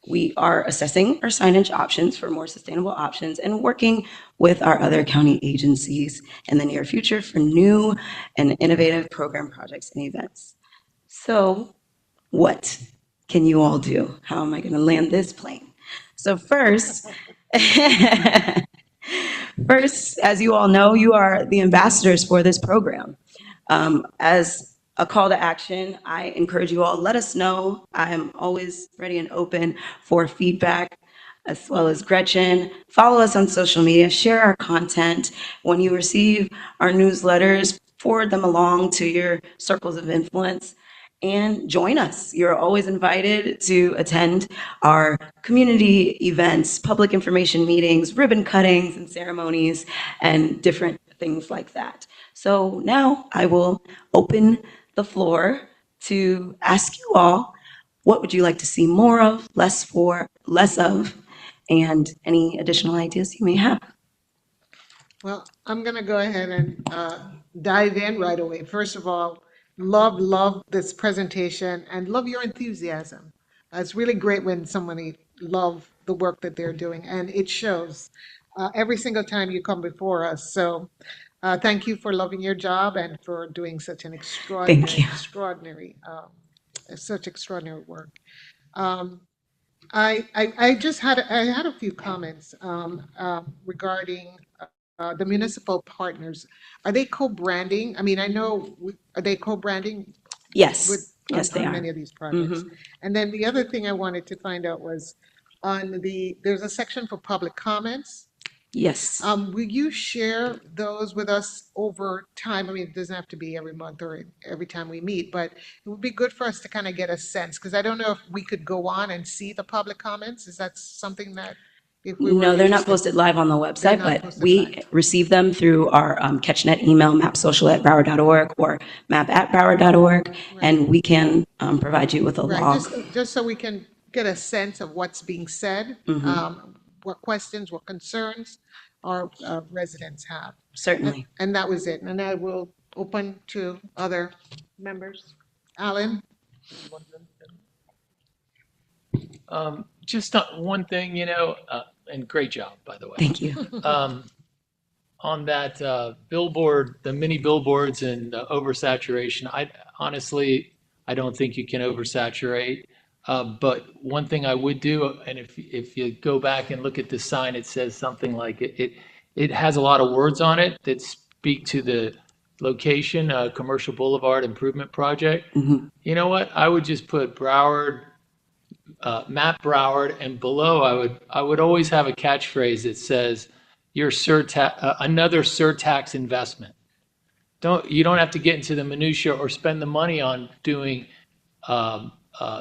We are assessing our signage options for more sustainable options and working with our other county agencies in the near future for new and innovative program projects and events. So what can you all do? How am I going to land this plane? So first, as you all know, you are the ambassadors for this program. As a call to action, I encourage you all, let us know. I am always ready and open for feedback, as well as Gretchen. Follow us on social media, share our content. When you receive our newsletters, forward them along to your circles of influence and join us. You're always invited to attend our community events, public information meetings, ribbon cuttings and ceremonies, and different things like that. So now I will open the floor to ask you all, what would you like to see more of, less of, and any additional ideas you may have? Well, I'm going to go ahead and dive in right away. First of all, love this presentation and love your enthusiasm. It's really great when somebody love the work that they're doing, and it shows every single time you come before us. So thank you for loving your job and for doing such an Thank you. extraordinary work. I just had, I had a few comments regarding the municipal partners. Are they co-branding? I mean, I know, are they co-branding with, Yes, yes, they on are. many of these projects? And then the other thing I wanted to find out was on the, there's a section for public comments. Yes. Will you share those with us over time? I mean, it doesn't have to be every month or every time we meet, but it would be good for us to kind of get a sense, because I don't know if we could go on and see the public comments. Is that something that if we were No, they're not interested? posted live on the They're website, not but posted we live. receive them through our CatchNet email, mapsocial@broward.org or map@broward.org, Right, and we can provide you with a right. log. Just so we can get a sense of what's being said, what questions, what concerns our residents have. Certainly. And that was it. And I will open to other members. Alan? Just one thing, and great job, by the way. Thank you. On that billboard, the mini billboards and oversaturation, I don't think you can oversaturate. But one thing I would do, and if you go back and look at the sign, it says something like it has a lot of words on it that speak to the location, Commercial Boulevard Improvement Project. You know what? I would just put Broward, map Broward, and below I would always have a catchphrase that says your another surtax investment. You don't have to get into the minutia or spend the money on doing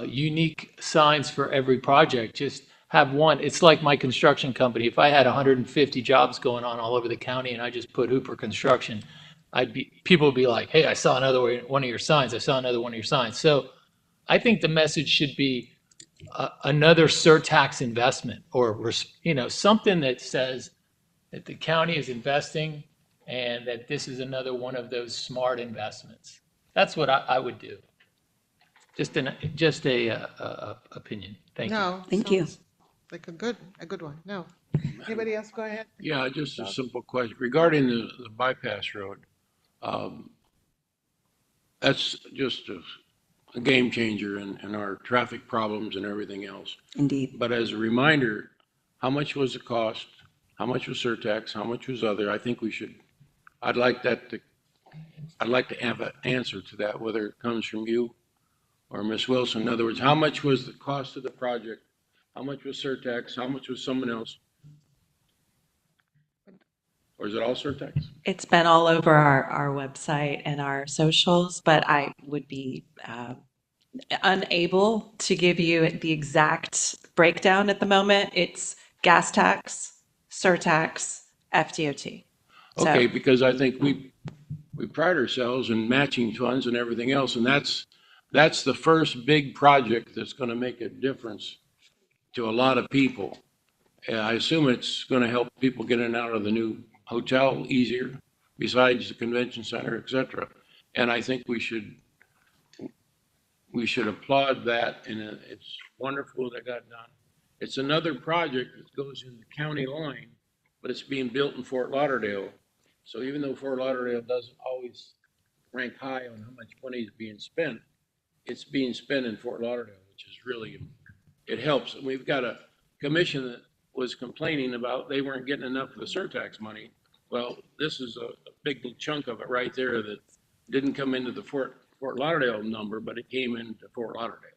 unique signs for every project. Just have one. It's like my construction company. If I had 150 jobs going on all over the county and I just put Hooper Construction, people would be like, "Hey, I saw another one of your signs. I saw another one of your signs." So I think the message should be another surtax investment, or something that says that the county is investing and that this is another one of those smart investments. That's what I would do. Just a opinion. Thank you. No. Thank you. sounds like a good one. No. Anybody else? Go ahead. Yeah, just a simple question regarding the bypass road. That's just a game changer in our traffic problems and everything else. Indeed. But as a reminder, how much was the cost? How much was surtax? How much was other? I think I'd like to have an answer to that, whether it comes from you or Ms. Wilson. In other words, how much was the cost of the project? How much was surtax? How much was someone else? Or is it all surtax? It's been all over our website and our socials, but I would be unable to give you the exact breakdown at the moment. It's gas tax, surtax, FDOT. So- Okay, because I think we pride ourselves in matching funds and everything else, and that's the first big project that's going to make a difference to a lot of people. I assume it's going to help people get in and out of the new hotel easier, besides the convention center, et cetera. And I think we should applaud that, and it's wonderful that got done. It's another project that goes in the county line, but it's being built in Fort Lauderdale. So even though Fort Lauderdale doesn't always rank high on how much money is being spent, it's being spent in Fort Lauderdale, which is really, it helps. And we've got a commission that was complaining about they weren't getting enough of the surtax money. Well, this is a big chunk of it right there that didn't come into the Fort Lauderdale number, but it came into Fort Lauderdale.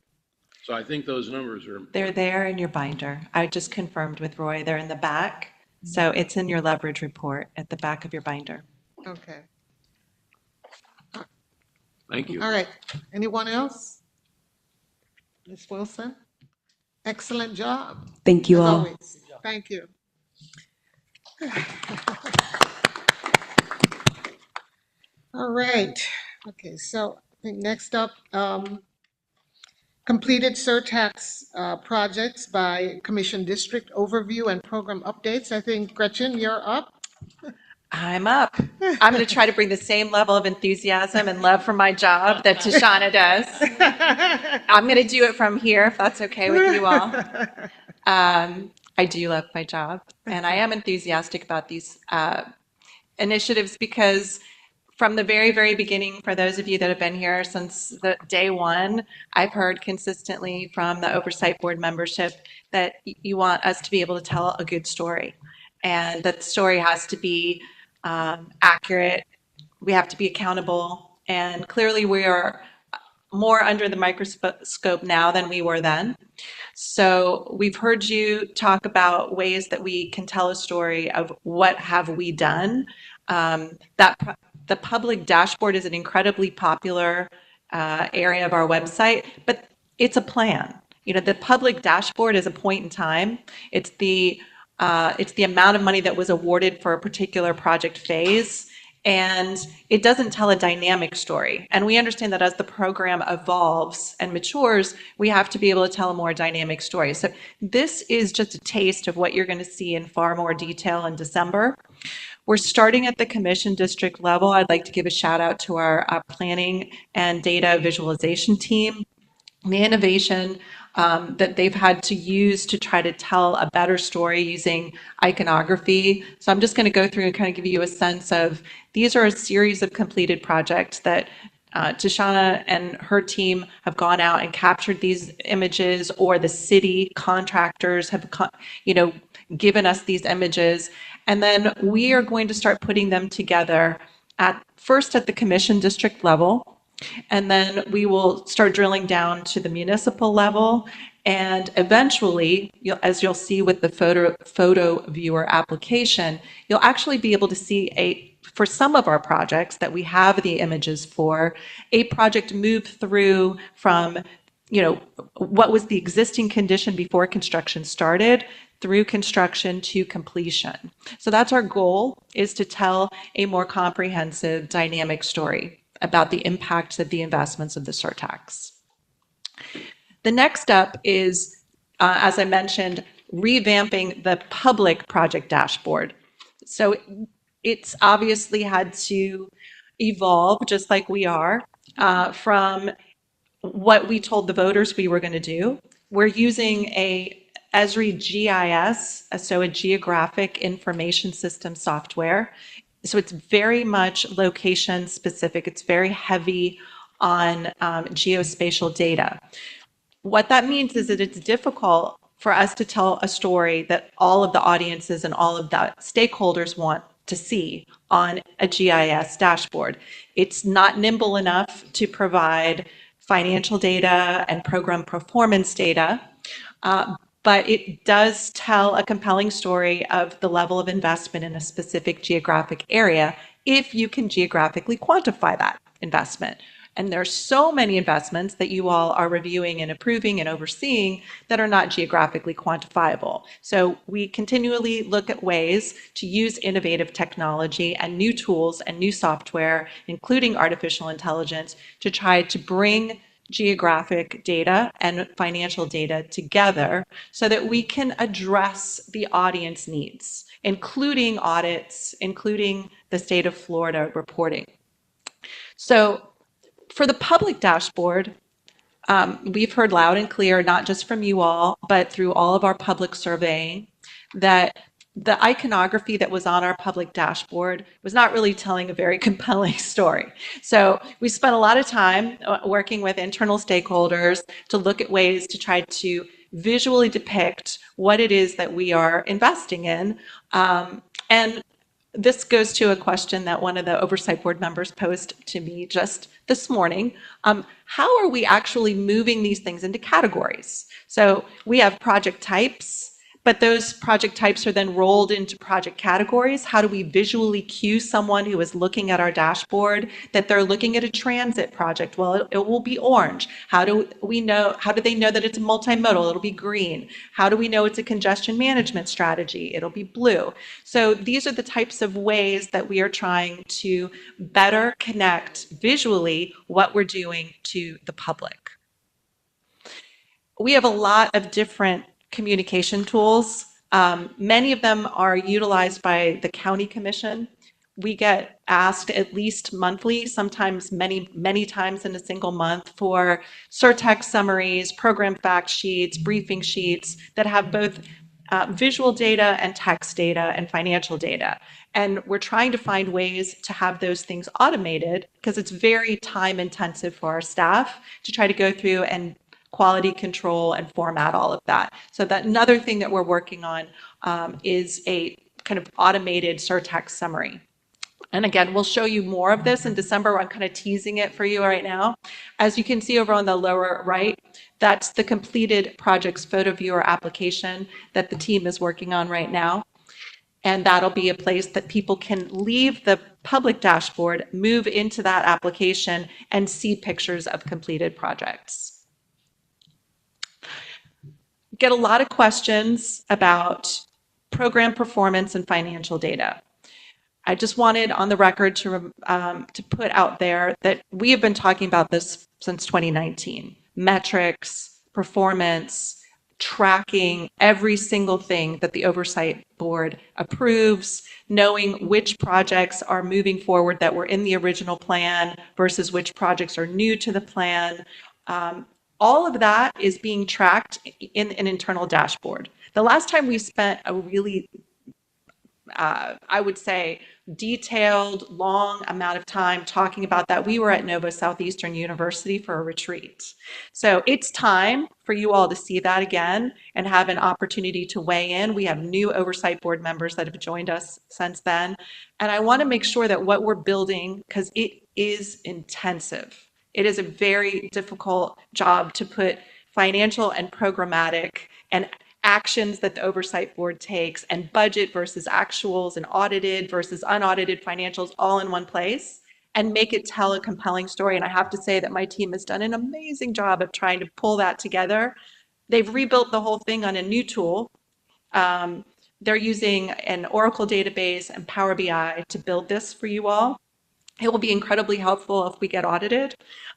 So I think those numbers are important. They're there in your binder. I just confirmed with Roy, they're in the back. So it's in your leverage report at the back of your binder. Okay. Thank you. All right. Anyone else? Ms. Wilson? Excellent job. Thank you As all. always. Thank you. All right. Okay, so I think next up, completed surtax projects by commission district overview and program updates. I think Gretchen, you're up. I'm up. I'm going to try to bring the same level of enthusiasm and love for my job that Tashana does. I'm going to do it from here, if that's okay with you all. I do love my job, and I am enthusiastic about these initiatives because From the very, very beginning, for those of you that have been here since the day one, I've heard consistently from the Oversight Board membership that you want us to be able to tell a good story. And that the story has to be accurate. We have to be accountable. And clearly we are more under the microscope now than we were then. So we've heard you talk about ways that we can tell a story of what have we done. The public dashboard is an incredibly popular area of our website, but it's a plan. You know, the public dashboard is a point in time. It's the amount of money that was awarded for a particular project phase, and it doesn't tell a dynamic story. And we understand that as the program evolves and matures, we have to be able to tell a more dynamic story. So this is just a taste of what you're going to see in far more detail in December. We're starting at the commission district level. I'd like to give a shout out to our planning and data visualization team. The innovation that they've had to use to try to tell a better story using iconography. So I'm just going to go through and kind of give you a sense of, these are a series of completed projects that Tashana and her team have gone out and captured these images, or the city contractors have, given us these images. And then we are going to start putting them together first at the commission district level. And then we will start drilling down to the municipal level. And eventually, as you'll see with the photo viewer application, you'll actually be able to see for some of our projects that we have the images for, a project move through from, what was the existing condition before construction started through construction to completion. So that's our goal, is to tell a more comprehensive, dynamic story about the impact of the investments of the surtax. The next step is, as I mentioned, revamping the public project dashboard. So it's obviously had to evolve, just like we are, from what we told the voters we were going to do. We're using a Esri GIS, so a geographic information system software. So it's very much location specific. It's very heavy on geospatial data. What that means is that it's difficult for us to tell a story that all of the audiences and all of the stakeholders want to see on a GIS dashboard. It's not nimble enough to provide financial data and program performance data, but it does tell a compelling story of the level of investment in a specific geographic area if you can geographically quantify that investment. And there's so many investments that you all are reviewing and approving and overseeing that are not geographically quantifiable. So we continually look at ways to use innovative technology and new tools and new software, including artificial intelligence, to try to bring geographic data and financial data together so that we can address the audience needs, including audits, including the state of Florida reporting. So for the public dashboard, we've heard loud and clear, not just from you all, but through all of our public surveying, that the iconography that was on our public dashboard was not really telling a very compelling story. So we spent a lot of time working with internal stakeholders to look at ways to try to visually depict what it is that we are investing in. And this goes to a question that one of the Oversight Board members posed to me just this morning. How are we actually moving these things into categories? So we have project types, but those project types are then rolled into project categories. How do we visually cue someone who is looking at our dashboard that they're looking at a transit project? Well, it will be orange. How do they know that it's a multimodal? It'll be green. How do we know it's a congestion management strategy? It'll be blue. So these are the types of ways that we are trying to better connect visually what we're doing to the public. We have a lot of different communication tools. Many of them are utilized by the county commission. We get asked at least monthly, sometimes many times in a single month, for Surtax summaries, program fact sheets, briefing sheets that have both visual data and text data and financial data. And we're trying to find ways to have those things automated because it's very time intensive for our staff to try to go through and quality control and format all of that. So that another thing that we're working on is a kind of automated Surtax summary. And again, we'll show you more of this in December. I'm kind of teasing it for you right now. As you can see over on the lower right, that's the completed project's photo viewer application that the team is working on right now. And that'll be a place that people can leave the public dashboard, move into that application, and see pictures of completed projects. Get a lot of questions about program performance and financial data. I just wanted on the record to put out there that we have been talking about this since 2019. Metrics, performance, tracking every single thing that the Oversight Board approves, knowing which projects are moving forward that were in the original plan versus which projects are new to the plan. All of that is being tracked in an internal dashboard. The last time we spent a really I would say, detailed, long amount of time talking about that. We were at Nova Southeastern University for a retreat. So it's time for you all to see that again and have an opportunity to weigh in. We have new Oversight Board members that have joined us since then. And I want to make sure that what we're building, because it is intensive, it is a very difficult job to put financial and programmatic and actions that the Oversight Board takes and budget versus actuals and audited versus unaudited financials all in one place and make it tell a compelling story. And I have to say that my team has done an amazing job of trying to pull that together. They've rebuilt the whole thing on a new tool. They're using an Oracle database and Power BI to build this for you all. It will be incredibly helpful if we get audited.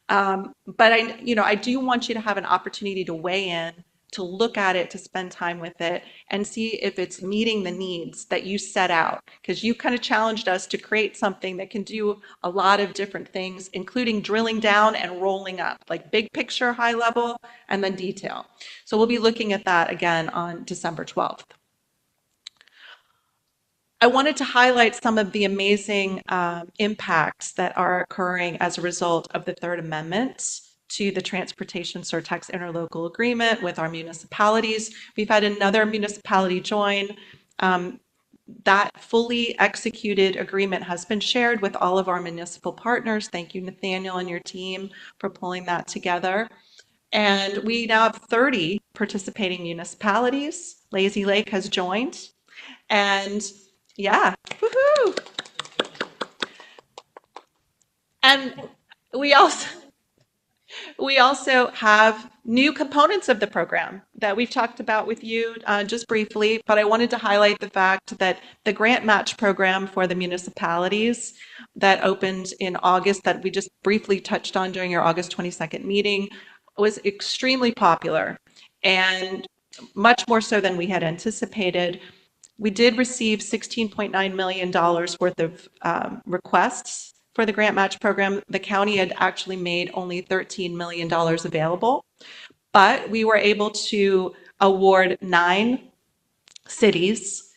But I do want you to have an opportunity to weigh in, to look at it, to spend time with it, and see if it's meeting the needs that you set out. Because you kind of challenged us to create something that can do a lot of different things, including drilling down and rolling up, like big picture, high level, and then detail. So we'll be looking at that again on December 12th. I wanted to highlight some of the amazing impacts that are occurring as a result of the Third Amendment to the Transportation Surtax interlocal agreement with our municipalities. We've had another municipality join. That fully executed agreement has been shared with all of our municipal partners. Thank you, Nathaniel, and your team for pulling that together. And we now have 30 participating municipalities. Lazy Lake has joined. And yeah, woohoo! And we also have new components of the program that we've talked about with you just briefly, but I wanted to highlight the fact that the grant match program for the municipalities that opened in August, that we just briefly touched on during your August 22nd meeting, was extremely popular and much more so than we had anticipated. We did receive $16.9 million worth of requests for the grant match program. The county had actually made only $13 million available, but we were able to award 9 cities.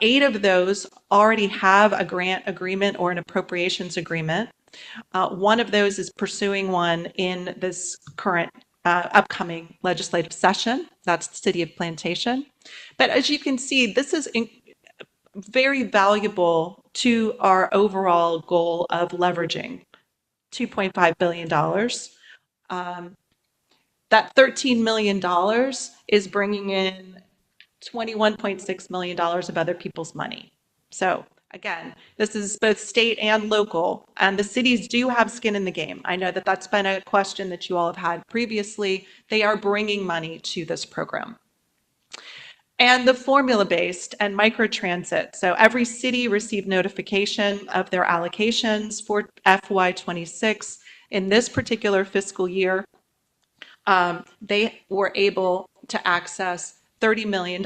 8 of those already have a grant agreement or an appropriations agreement. One of those is pursuing one in this current upcoming legislative session. That's the city of Plantation. But as you can see, this is very valuable to our overall goal of leveraging $2.5 billion. That $13 million is bringing in $21.6 million of other people's money. So again, this is both state and local, and the cities do have skin in the game. I know that that's been a question that you all have had previously. They are bringing money to this program. And the formula-based and microtransit. So every city received notification of their allocations for FY26. In this particular fiscal year, they were able to access $30 million,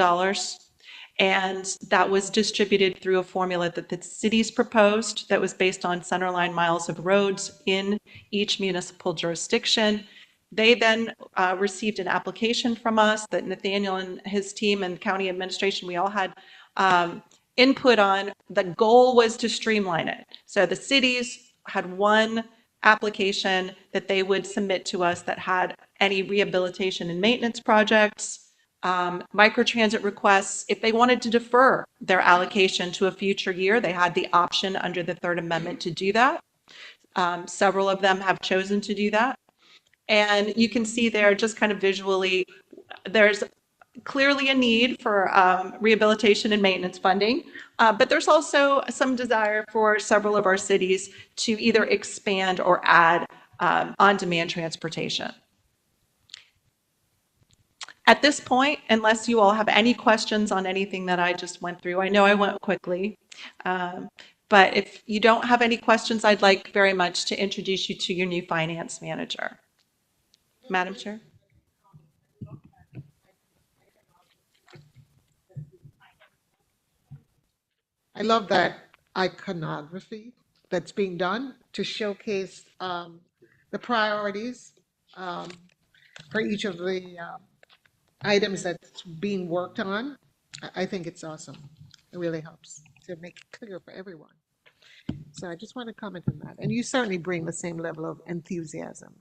and that was distributed through a formula that the cities proposed that was based on centerline miles of roads in each municipal jurisdiction. They then received an application from us that Nathaniel and his team and county administration, we all had input on. The goal was to streamline it. So the cities had one application that they would submit to us that had any rehabilitation and maintenance projects, microtransit requests. If they wanted to defer their allocation to a future year, they had the option under the Third Amendment to do that. Several of them have chosen to do that. And you can see there just kind of visually, there's clearly a need for rehabilitation and maintenance funding, but there's also some desire for several of our cities to either expand or add on-demand transportation. At this point, unless you all have any questions on anything that I just went through, I know I went quickly, but if you don't have any questions, I'd like very much to introduce you to your new finance manager. Madam Chair. I love that iconography that's being done to showcase the priorities for each of the items that's being worked on. I think it's awesome. It really helps to make it clear for everyone. So I just want to comment on that. And you certainly bring the same level of enthusiasm.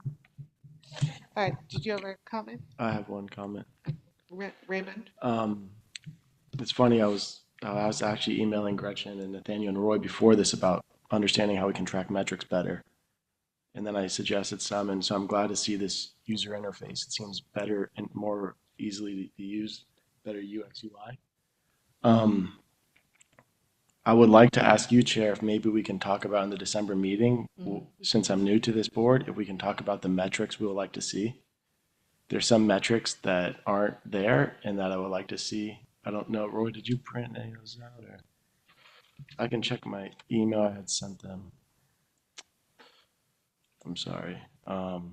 All right, did you have a comment? I have one comment. Raymond? It's funny, I was actually emailing Gretchen and Nathaniel and Roy before this about understanding how we can track metrics better. And then I suggested some, and so I'm glad to see this user interface. It seems better and more easily to use, better UX UI. I would like to ask you, Chair, if maybe we can talk about in the December meeting, since I'm new to this board, if we can talk about the metrics we would like to see. There's some metrics that aren't there and that I would like to see. I don't know, Roy, did you print any of those out? Or I can check my email I had sent them. I'm sorry. Do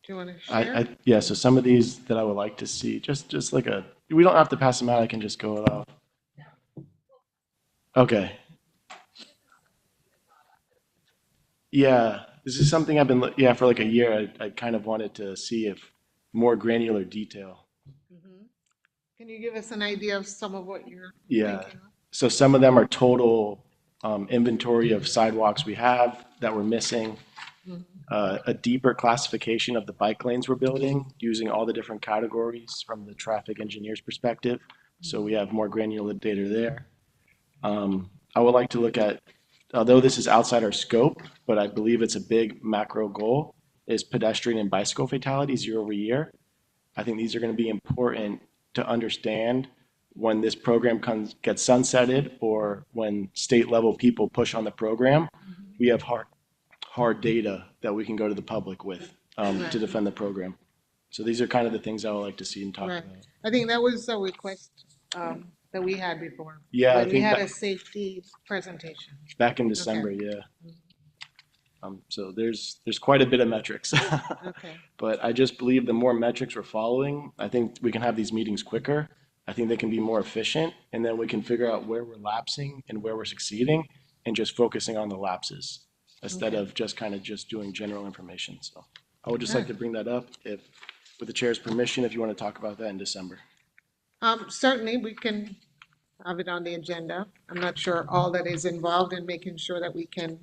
you want to share? Yeah, so some of these that I would like to see, just like we don't have to pass them out, I can just go it off. Okay. Yeah, this is something I've been, for like a year, I kind of wanted to see if more granular detail. Can you give us an idea of some of what you're Yeah, thinking of? so some of them are total inventory of sidewalks we have that we're missing. A deeper classification of the bike lanes we're building using all the different categories from the traffic engineer's perspective. So we have more granular data there. I would like to look at, although this is outside our scope, but I believe it's a big macro goal, is pedestrian and bicycle fatalities year over year. I think these are going to be important to understand when this program gets sunsetted or when state level people push on the program. We have hard data that we can go to the public with to defend the program. So these are kind of the things I would like to see and talk about. I think that was a request that we had before. Yeah, I When we think had that- a safety presentation. Back in December, yeah. So there's quite a bit of metrics. Okay. But I just believe the more metrics we're following, I think we can have these meetings quicker. I think they can be more efficient, and then we can figure out where we're lapsing and where we're succeeding and just focusing on the lapses instead of just kind of just doing general information. So I would just like to bring that up if, with the chair's permission, if you want to talk about that in December. Certainly, we can have it on the agenda. I'm not sure all that is involved in making sure that we can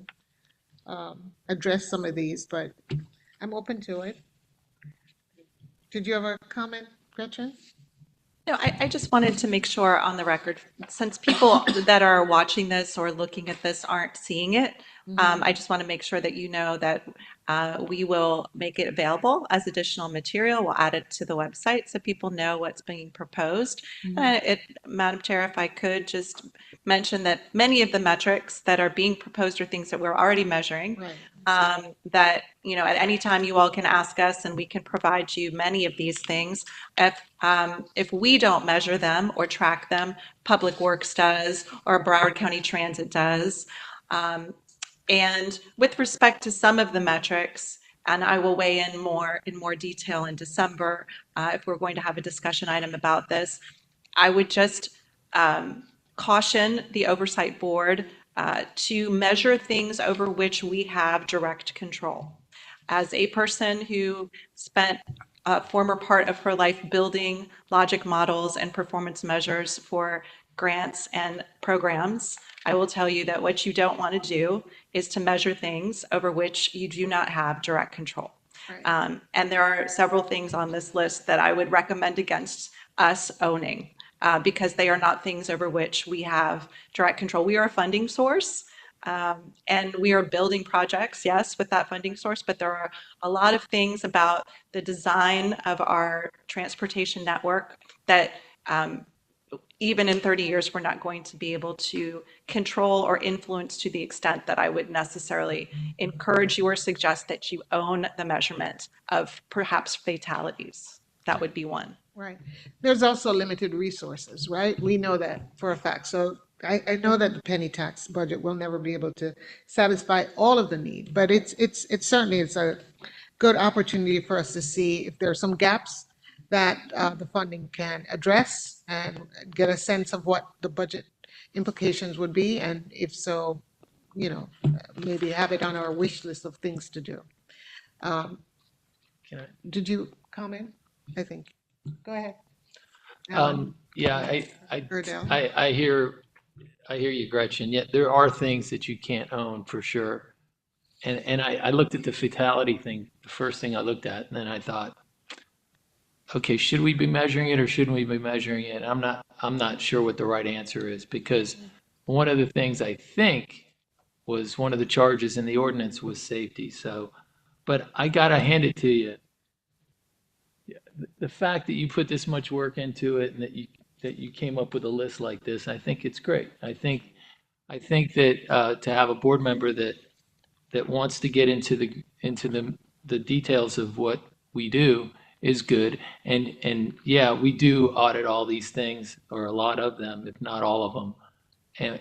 address some of these, but I'm open to it. Did you have a comment, Gretchen? No, I just wanted to make sure on the record, since people that are watching this or looking at this aren't seeing it, I just want to make sure that you know that we will make it available as additional material. We'll add it to the website so people know what's being proposed. Madam Chair, if I could just mention that many of the metrics that are being proposed are things that we're already measuring. That, you know, at any time you all can ask us and we can provide you many of these things. If we don't measure them or track them, Public Works does or Broward County Transit does. And with respect to some of the metrics, and I will weigh in more detail in December if we're going to have a discussion item about this, I would just caution the Oversight Board to measure things over which we have direct control. as a person who spent a former part of her life building logic models and performance measures for grants and programs, I will tell you that what you don't want to do is to measure things over which you do not have direct control. Right. And there are several things on this list that I would recommend against us owning because they are not things over which we have direct control. We are a funding source. And we are building projects, yes, with that funding source, but there are a lot of things about the design of our transportation network that even in 30 years, we're not going to be able to control or influence to the extent that I would necessarily encourage you or suggest that you own the measurement of perhaps fatalities. That would be one. Right. There's also limited resources, right? We know that for a fact. So I know that the penny tax budget will never be able to satisfy all of the need, but it's certainly it's a good opportunity for us to see if there are some gaps that the funding can address and get a sense of what the budget implications would be, and if so, you know, maybe have it on our wish list of things to do. Can I- Did you comment? I think. Go ahead. Alan? Yeah, Erdell? I hear you, Gretchen. Yet there are things that you can't own for sure. And I looked at the fatality thing, the first thing I looked at, and then I thought, okay, should we be measuring it or shouldn't we be measuring it? I'm not sure what the right answer is, because one of the things I think was one of the charges in the ordinance was safety. So, but I gotta hand it to you. The fact that you put this much work into it and that you came up with a list like this, I think it's great. I think that to have a board member that wants to get into the details of what we do is good. And yeah, we do audit all these things, or a lot of them, if not all of them.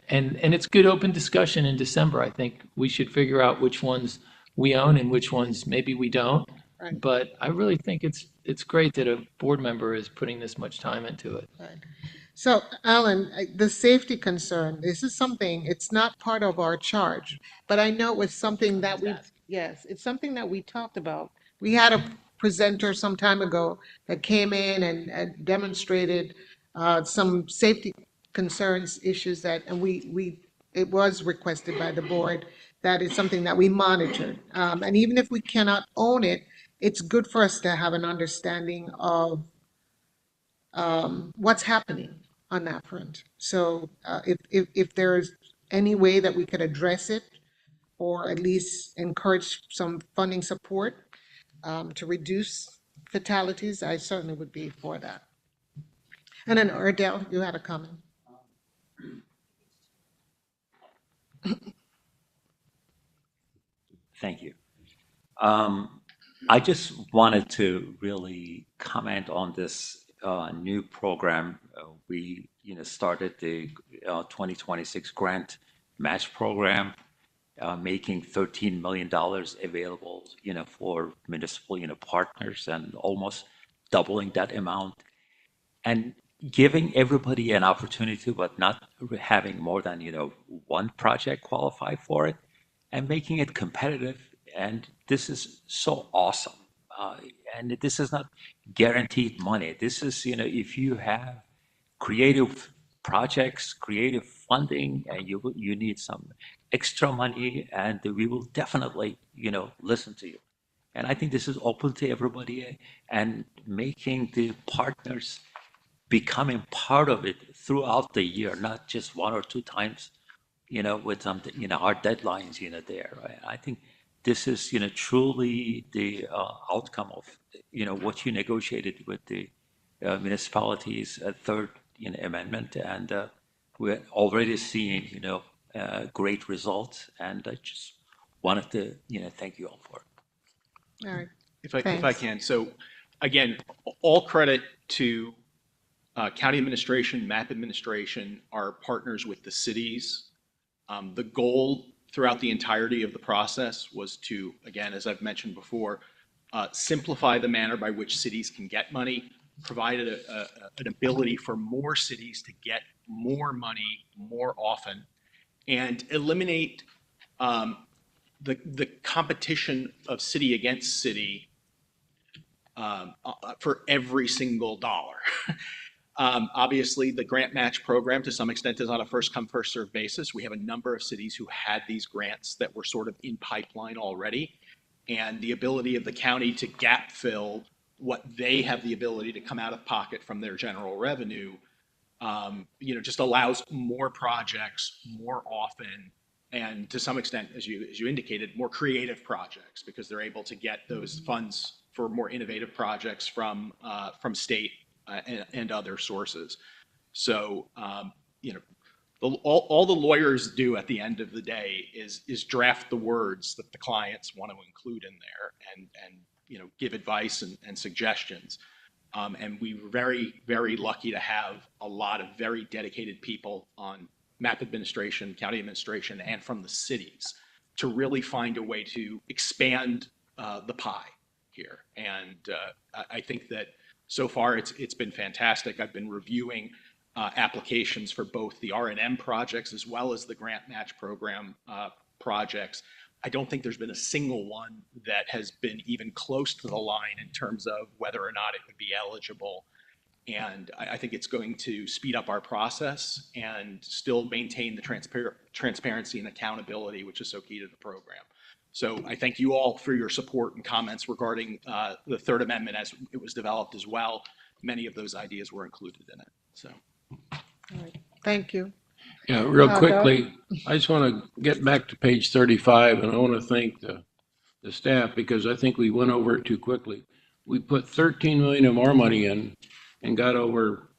And it's good open discussion in December. I think we should figure out which ones we own and which ones maybe we don't. Right. But I really think it's great that a board member is putting this much time into it. Right. So, Alan, the safety concern, this is something, it's not part of our charge, but I know it was something that yes, it's something that we talked about. We had a presenter some time ago that came in and demonstrated some safety concerns, issues that, and it was requested by the board that it's something that we monitored. And even if we cannot own it, it's good for us to have an understanding of what's happening on that front. So if there's any way that we could address it, or at least encourage some funding support to reduce fatalities, I certainly would be for that. And then Erdell, you had a comment. Thank you. I just wanted to really comment on this new program. We, started the 2026 grant match program, making $13 million available, for municipal, partners, and almost doubling that amount, and giving everybody an opportunity, but not having more than, one project qualify for it, and making it competitive. And this is so awesome. And this is not guaranteed money. This is, if you have creative projects, creative funding, and you need some extra money, and we will definitely, listen to you. And I think this is open to everybody, and making the partners becoming part of it throughout the year, not just one or two times, with some, our deadlines, there. Right? I think this is, truly the outcome of, what you negotiated with the municipalities, third, amendment, and we're already seeing, great results, and I just wanted to, thank you all for it. All right. If I Thanks. can, so again, all credit to county administration, MAP administration, our partners with the cities. The goal throughout the entirety of the process was to, again, as I've mentioned before, simplify the manner by which cities can get money, provide an ability for more cities to get more money more often, and eliminate the competition of city against city for every single dollar. Obviously, the grant match program to some extent is on a first come, first served basis. We have a number of cities who had these grants that were sort of in pipeline already. And the ability of the county to gap fill what they have the ability to come out of pocket from their general revenue, just allows more projects more often. And to some extent, as you indicated, more creative projects, because they're able to get those funds for more innovative projects from state and other sources. So, all the lawyers do at the end of the day is draft the words that the clients want to include in there and give advice and suggestions. And we were very, very lucky to have a lot of very dedicated people on map administration, county administration, and from the cities to really find a way to expand the pie here. And I think that so far it's been fantastic. I've been reviewing applications for both the R&M projects as well as the grant match program projects. I don't think there's been a single one that has been even close to the line in terms of whether or not it would be eligible. And I think it's going to speed up our process and still maintain the transparency and accountability, which is so key to the program. So I thank you all for your support and comments regarding the Third Amendment as it was developed as well. Many of those ideas were included in it. So, All right. Thank you. Yeah, real Doug? quickly, I just want to get back to page 35, and I want to thank the staff because I think we went over it too quickly. We put 13 million of our money in and got over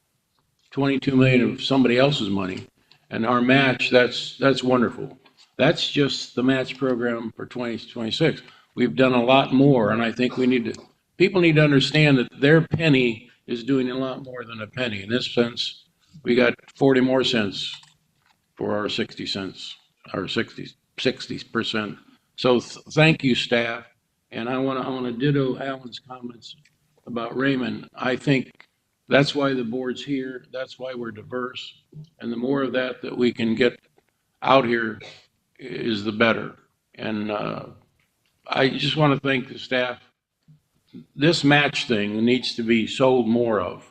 22 million of somebody else's money. And our match, that's wonderful. That's just the match program for 2026. We've done a lot more, and I think people need to understand that their penny is doing a lot more than a penny. In this sense, we got 40 more cents for our 60 cents, our 60%. So thank you, staff. And I want to ditto Alan's comments about Raymond. I think that's why the board's here. That's why we're diverse. And the more of that we can get out here is the better. And I just want to thank the staff. This match thing needs to be sold more of.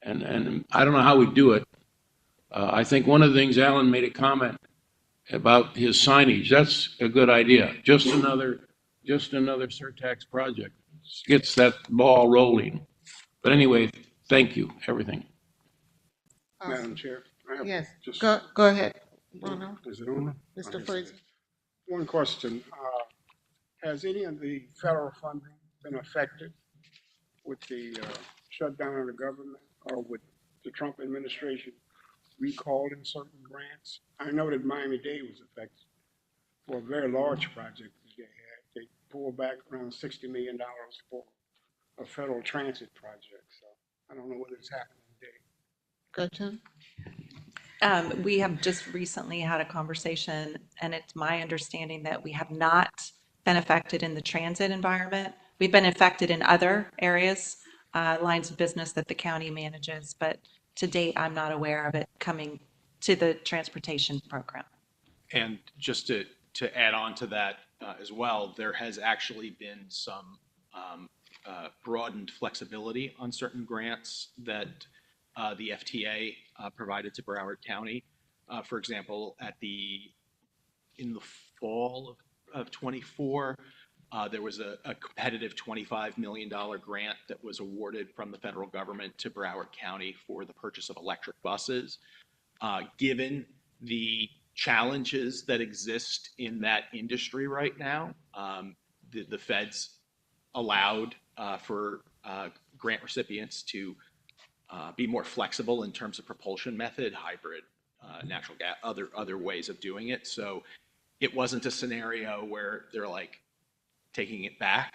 And I don't know how we do it. I think one of the things Alan made a comment about his signage. That's a good idea. Just another Surtax project gets that ball rolling. But anyway, thank you, everything. Madam Chair. I have Yes, just- go ahead, Bruno. Is it on? Mr. Okay, Fraser. One question. Has any of the federal funding been affected with the shutdown of the government or with the Trump administration recalling certain grants? I know that Miami-Dade was affected for a very large project that they had. They pulled back around $60 million for a federal transit project. So I don't know whether it's happening today. Gretchen? We have just recently had a conversation, and it's my understanding that we have not been affected in the transit environment. We've been affected in other areas, lines of business that the county manages, but to date, I'm not aware of it coming to the transportation program. and just to add on to that as well, there has actually been some broadened flexibility on certain grants that the FTA provided to Broward County. For example, in the fall of 24, there was a competitive $25 million grant that was awarded from the federal government to Broward County for the purchase of electric buses. Given the challenges that exist in that industry right now, the feds allowed for grant recipients to be more flexible in terms of propulsion method, hybrid, natural gas, other ways of doing it. So it wasn't a scenario where they're like taking it back,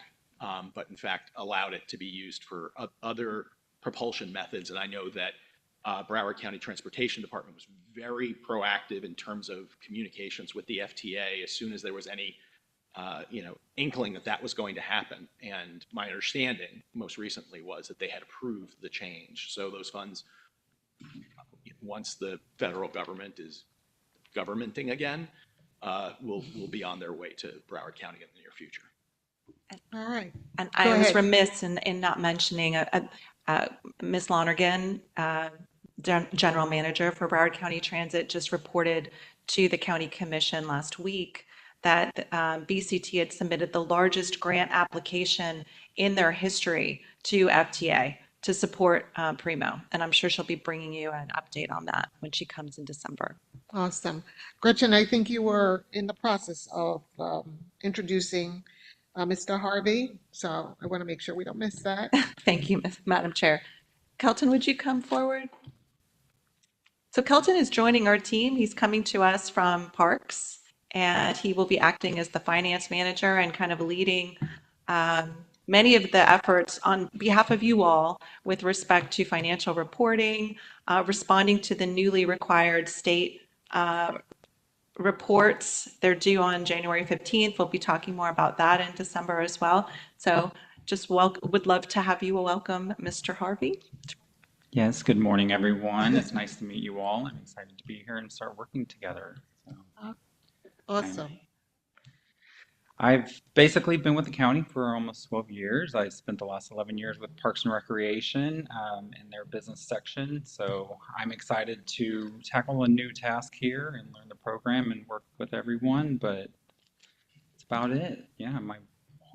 but in fact allowed it to be used for other propulsion methods. And I know that Broward County Transportation Department was very proactive in terms of communications with the FTA as soon as there was any inkling that that was going to happen. And my understanding most recently was that they had approved the change. So those funds, once the federal government is governmenting again, will be on their way to Broward County in the near future. All right. And Go I was ahead. remiss in not mentioning Ms. Lonergan, General Manager for Broward County Transit, just reported to the County Commission last week that BCT had submitted the largest grant application in their history to FTA to support Primo. And I'm sure she'll be bringing you an update on that when she comes in December. Awesome. Gretchen, I think you were in the process of introducing Mr. Harvey, so I want to make sure we don't miss that. Thank you, Madam Chair. Kelton, would you come forward? So Kelton is joining our team. He's coming to us from Parks, and he will be acting as the finance manager and kind of leading many of the efforts on behalf of you all with respect to financial reporting, responding to the newly required state reports. They're due on January 15th. We'll be talking more about that in December as well. So just would love to have you welcome Mr. Harvey. Yes, good morning, everyone. It's nice to meet you all. I'm excited to be here and start working together. So, Awesome. I've basically been with the county for almost 12 years. I spent the last 11 years with Parks and Recreation in their business section. So I'm excited to tackle a new task here and learn the program and work with everyone, but that's about it. Yeah, my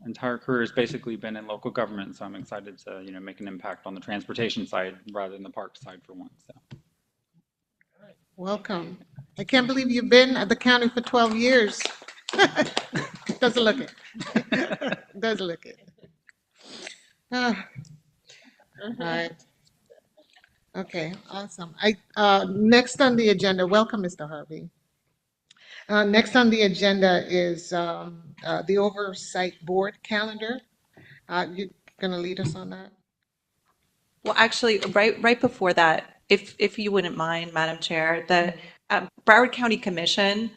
entire career has basically been in local government, so I'm excited to, make an impact on the transportation side rather than the park side for once. So. Welcome. I can't believe you've been at the county for 12 years. Doesn't look it. Doesn't look it. All right. Okay, awesome. Next on the agenda, welcome, Mr. Harvey. Next on the agenda is the Oversight Board calendar. You going to lead us on that? Well, actually, right before that, if you wouldn't mind, Madam Chair, the Broward County Commission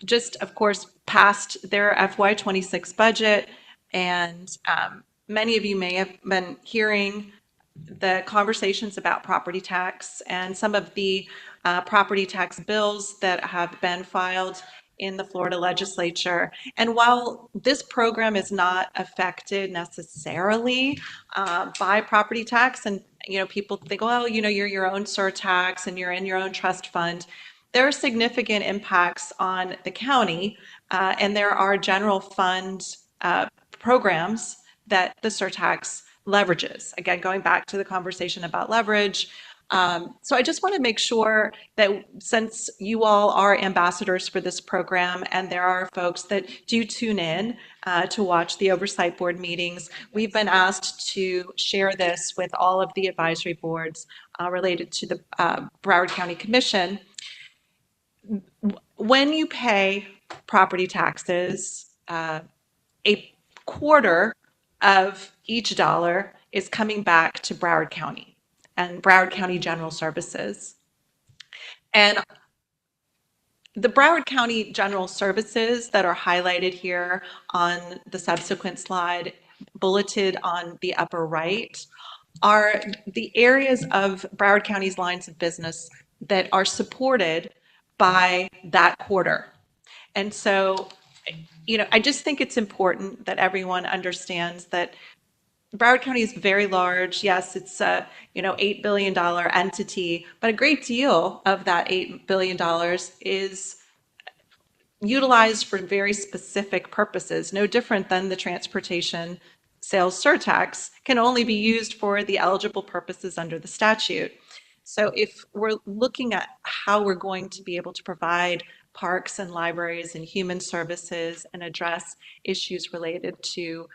just, of course, passed their FY26 budget, and many of you may have been hearing the conversations about property tax and some of the property tax bills that have been filed in the Florida legislature. And while this program is not affected necessarily by property tax, and people think, well, you're your own surtax and you're in your own trust fund, there are significant impacts on the county, and there are general fund programs that the surtax leverages. Again, going back to the conversation about leverage. So I just want to make sure that since you all are ambassadors for this program, and there are folks that do tune in to watch the oversight board meetings, we've been asked to share this with all of the advisory boards related to the Broward County Commission. When you pay property taxes, a quarter of each dollar is coming back to Broward County and Broward County General Services. And the Broward County General Services that are highlighted here on the subsequent slide, bulleted on the upper right, are the areas of Broward County's lines of business that are supported by that quarter. And so, I just think it's important that everyone understands that Broward County is very large. Yes, it's a $8 billion entity, but a great deal of that $8 billion is utilized for very specific purposes, no different than the Transportation Sales Surtax can only be used for the eligible purposes under the statute. So if we're looking at how we're going to be able to provide parks and libraries and human services and address issues related to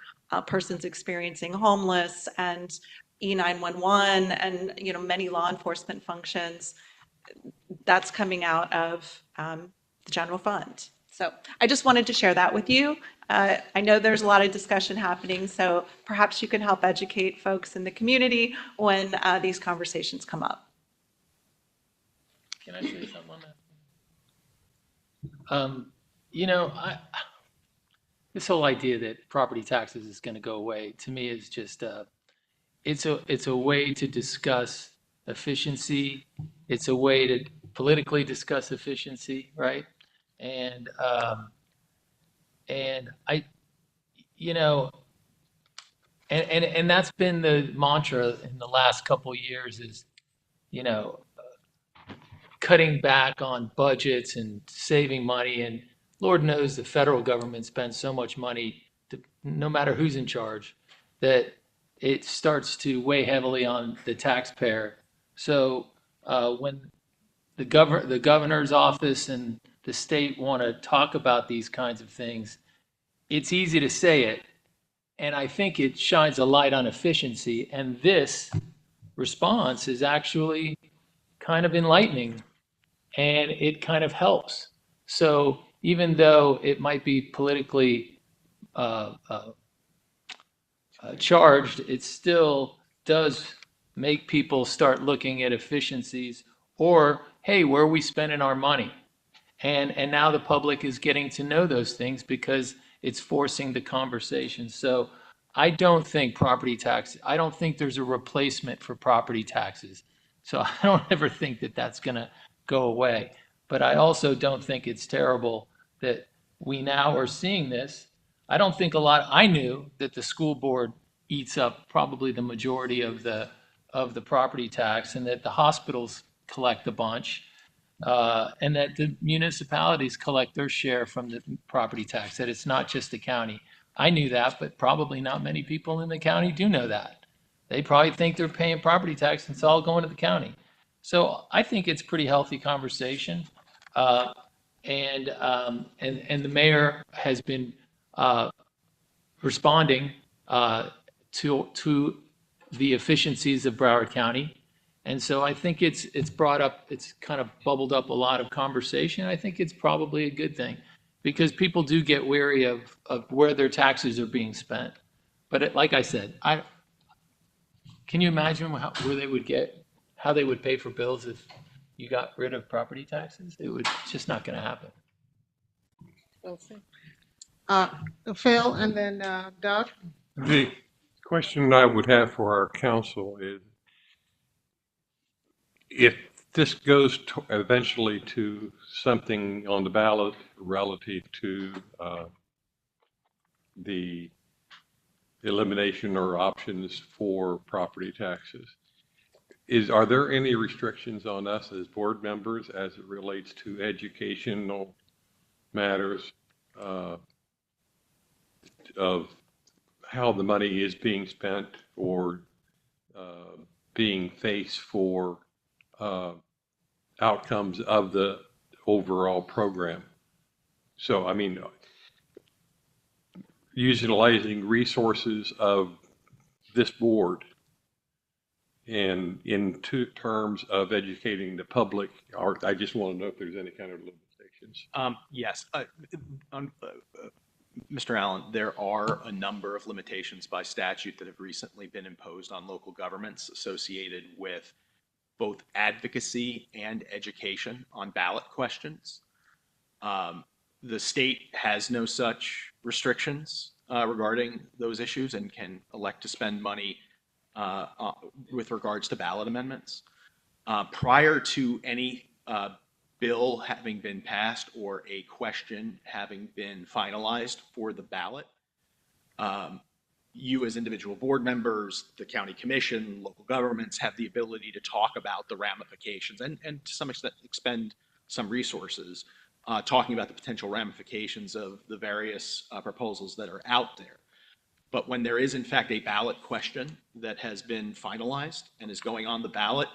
persons experiencing homeless and E911 and many law enforcement functions, that's coming out of the general fund. So I just wanted to share that with you. I know there's a lot of discussion happening, so perhaps you can help educate folks in the community when these conversations come up. Can I say something on that? This whole idea that property taxes is going to go away, to me, is just it's a way to discuss efficiency. It's a way to politically discuss efficiency, right? And, and I, you know, and that's been the mantra in the last couple of years is, you know, cutting back on budgets and saving money. And Lord knows the federal government spends so much money, no matter who's in charge, that it starts to weigh heavily on the taxpayer. So when the governor's office and the state want to talk about these kinds of things, it's easy to say it. And I think it shines a light on efficiency. And this response is actually kind of enlightening and it kind of helps. So even though it might be politically charged, it still does make people start looking at efficiencies or, hey, where are we spending our money? And now the public is getting to know those things because it's forcing the conversation. So I don't think I don't think there's a replacement for property taxes. So I don't ever think that that's going to go away. But I also don't think it's terrible that we now are seeing this. I knew that the school board eats up probably the majority of the property tax and that the hospitals collect a bunch. And that the municipalities collect their share from the property tax, that it's not just the county. I knew that, but probably not many people in the county do know that. They probably think they're paying property tax and it's all going to the county. So I think it's pretty healthy conversation. And the mayor has been responding to the efficiencies of Broward County. And so I think it's kind of bubbled up a lot of conversation. I think it's probably a good thing because people do get wary of where their taxes are being spent. But like I said, can you imagine how they would pay for bills if you got rid of property taxes? It's just not going to happen. We'll see. Phil and then Doug. The question I would have for our council is, if this goes eventually to something on the ballot relative to the elimination or options for property taxes, are there any restrictions on us as board members as it relates to educational matters of how the money is being spent or being faced for outcomes of the overall program? So, I mean, utilizing resources of this board and in terms of educating the public, I just want to know if there's any kind of limitations. Yes. Mr. Allen, there are a number of limitations by statute that have recently been imposed on local governments associated with both advocacy and education on ballot questions. The state has no such restrictions regarding those issues and can elect to spend money with regards to ballot amendments. Prior to any bill having been passed or a question having been finalized for the ballot, you as individual board members, the county commission, local governments have the ability to talk about the ramifications and to some extent expend some resources talking about the potential ramifications of the various proposals that are out there. But when there is in fact a ballot question that has been finalized and is going on the ballot,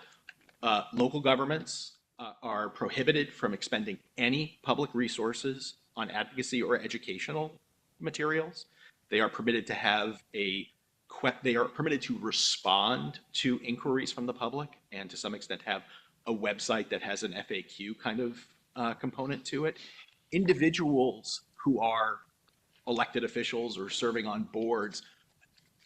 local governments are prohibited from expending any public resources on advocacy or educational materials. They are permitted to have they are permitted to respond to inquiries from the public and to some extent have a website that has an FAQ kind of component to it. Individuals who are elected officials or serving on boards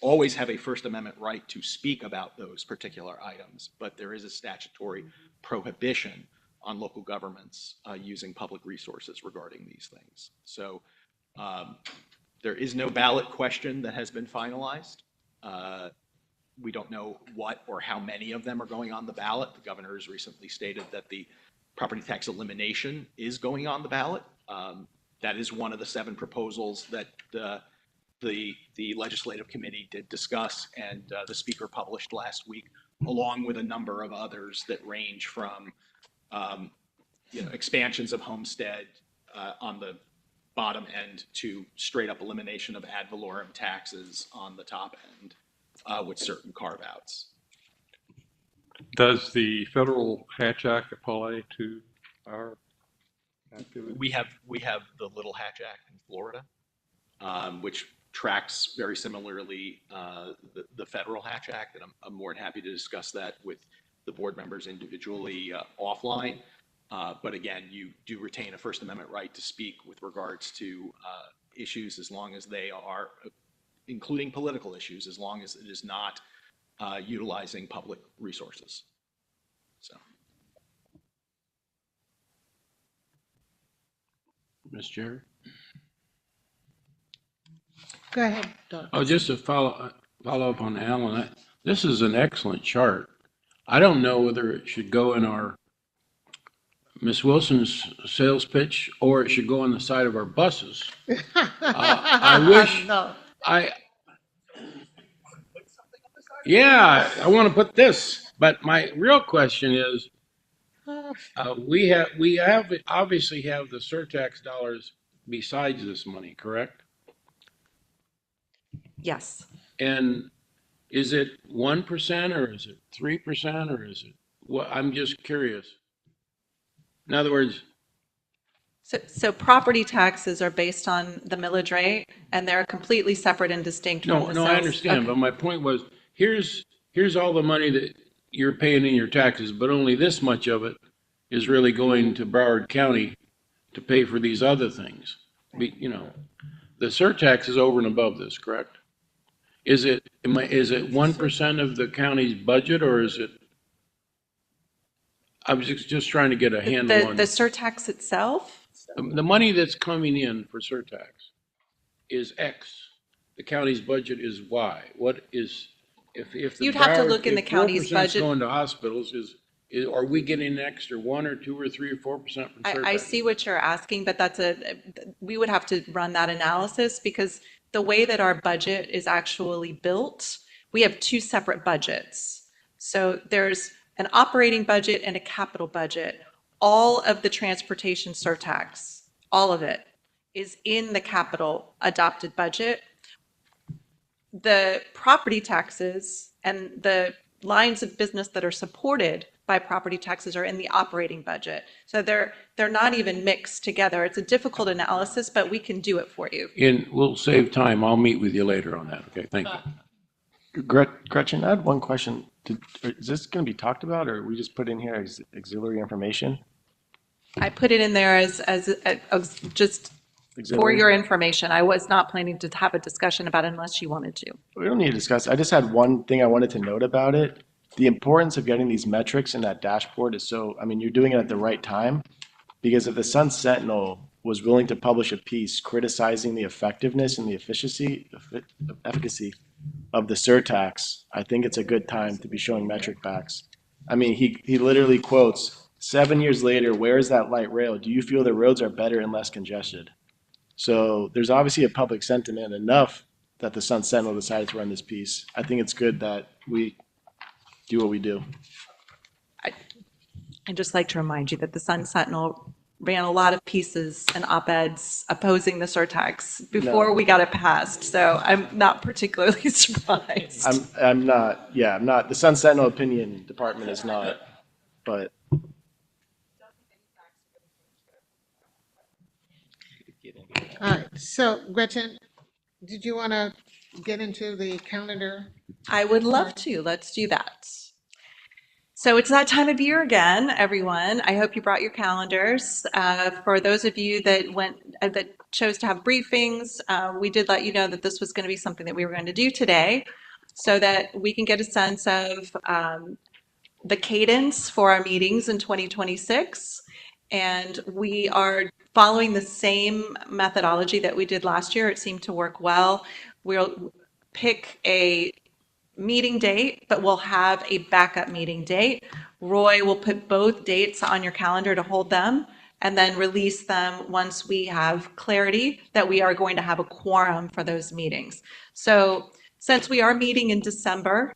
always have a First Amendment right to speak about those particular items, but there is a statutory prohibition on local governments using public resources regarding these things. So there is no ballot question that has been finalized. We don't know what or how many of them are going on the ballot. The governor has recently stated that the property tax elimination is going on the ballot. That is one of the 7 proposals that the legislative committee did discuss, and the speaker published last week, along with a number of others that range from expansions of homestead on the bottom end to straight up elimination of ad valorem taxes on the top end with certain carve outs. Does the Federal Hatch Act apply to our activity? We have the Little Hatch Act in Florida, which tracks very similarly the Federal Hatch Act, and I'm more than happy to discuss that with the board members individually offline. But again, you do retain a First Amendment right to speak with regards to issues as long as they are, including political issues, as long as it is not utilizing public resources. So. Ms. Jerry? Go ahead, Doug. Oh, just to follow up on Alan, this is an excellent chart. I don't know whether it should go in our Miss Wilson's sales pitch or it should go on the side of our buses. I wish No. Yeah, I want to put this, but my real question is, we obviously have the surtax dollars besides this money, correct? Yes. And is it 1% or is it 3% or is it what? I'm just curious. In other words, So property taxes are based on the millage rate, and they're completely separate and distinct from the no, sales. I understand, Okay. but my point was, here's all the money that you're paying in your taxes, but only this much of it is really going to Broward County to pay for these other things. The surtax is over and above this, correct? Is it 1% of the county's budget, or is it? I was just trying to get a handle on The surtax itself? the money that's coming in for surtax is X. The county's budget is Y. What is, if the You'd have to Broward- look in the if county's 4% 's budget. going to hospitals, are we getting an extra 1 or 2 or 3 or 4% from surtax? I see what you're asking, but we would have to run that analysis because the way that our budget is actually built, we have 2 separate budgets. So there's an operating budget and a capital budget. All of the transportation surtax, all of it, is in the capital adopted budget. The property taxes and the lines of business that are supported by property taxes are in the operating budget. So they're not even mixed together. It's a difficult analysis, but we can do it for you. And we'll save time. I'll meet with you later on that. Okay, thank you. Gretchen, I had one question. Is this going to be talked about, or we just put in here as auxiliary information? I put it in there as just for Auxiliary? your information. I was not planning to have a discussion about it unless you wanted to. We don't need to discuss. I just had one thing I wanted to note about it. The importance of getting these metrics in that dashboard is you're doing it at the right time, because if the Sun Sentinel was willing to publish a piece criticizing the effectiveness and the efficacy of the surtax, I think it's a good time to be showing metric backs. I mean, he literally quotes, 7 years later, where is that light rail? Do you feel the roads are better and less congested? So there's obviously a public sentiment enough that the Sun Sentinel decided to run this piece. I think it's good that we do what we do. I'd just like to remind you that the Sun Sentinel ran a lot of pieces and op-eds opposing the surtax before we got it passed. So I'm not particularly surprised. I'm not, the Sun Sentinel opinion department is not, but. All right, so Gretchen, did you want to get into the calendar? I would love to. Let's do that. So it's that time of year again, everyone. I hope you brought your calendars. For those of you that chose to have briefings, we did let you know that this was going to be something that we were going to do today, so that we can get a sense of the cadence for our meetings in 2026. And we are following the same methodology that we did last year. It seemed to work well. We'll pick a meeting date, but we'll have a backup meeting date. Roy will put both dates on your calendar to hold them. and then release them once we have clarity that we are going to have a quorum for those meetings. So since we are meeting in December,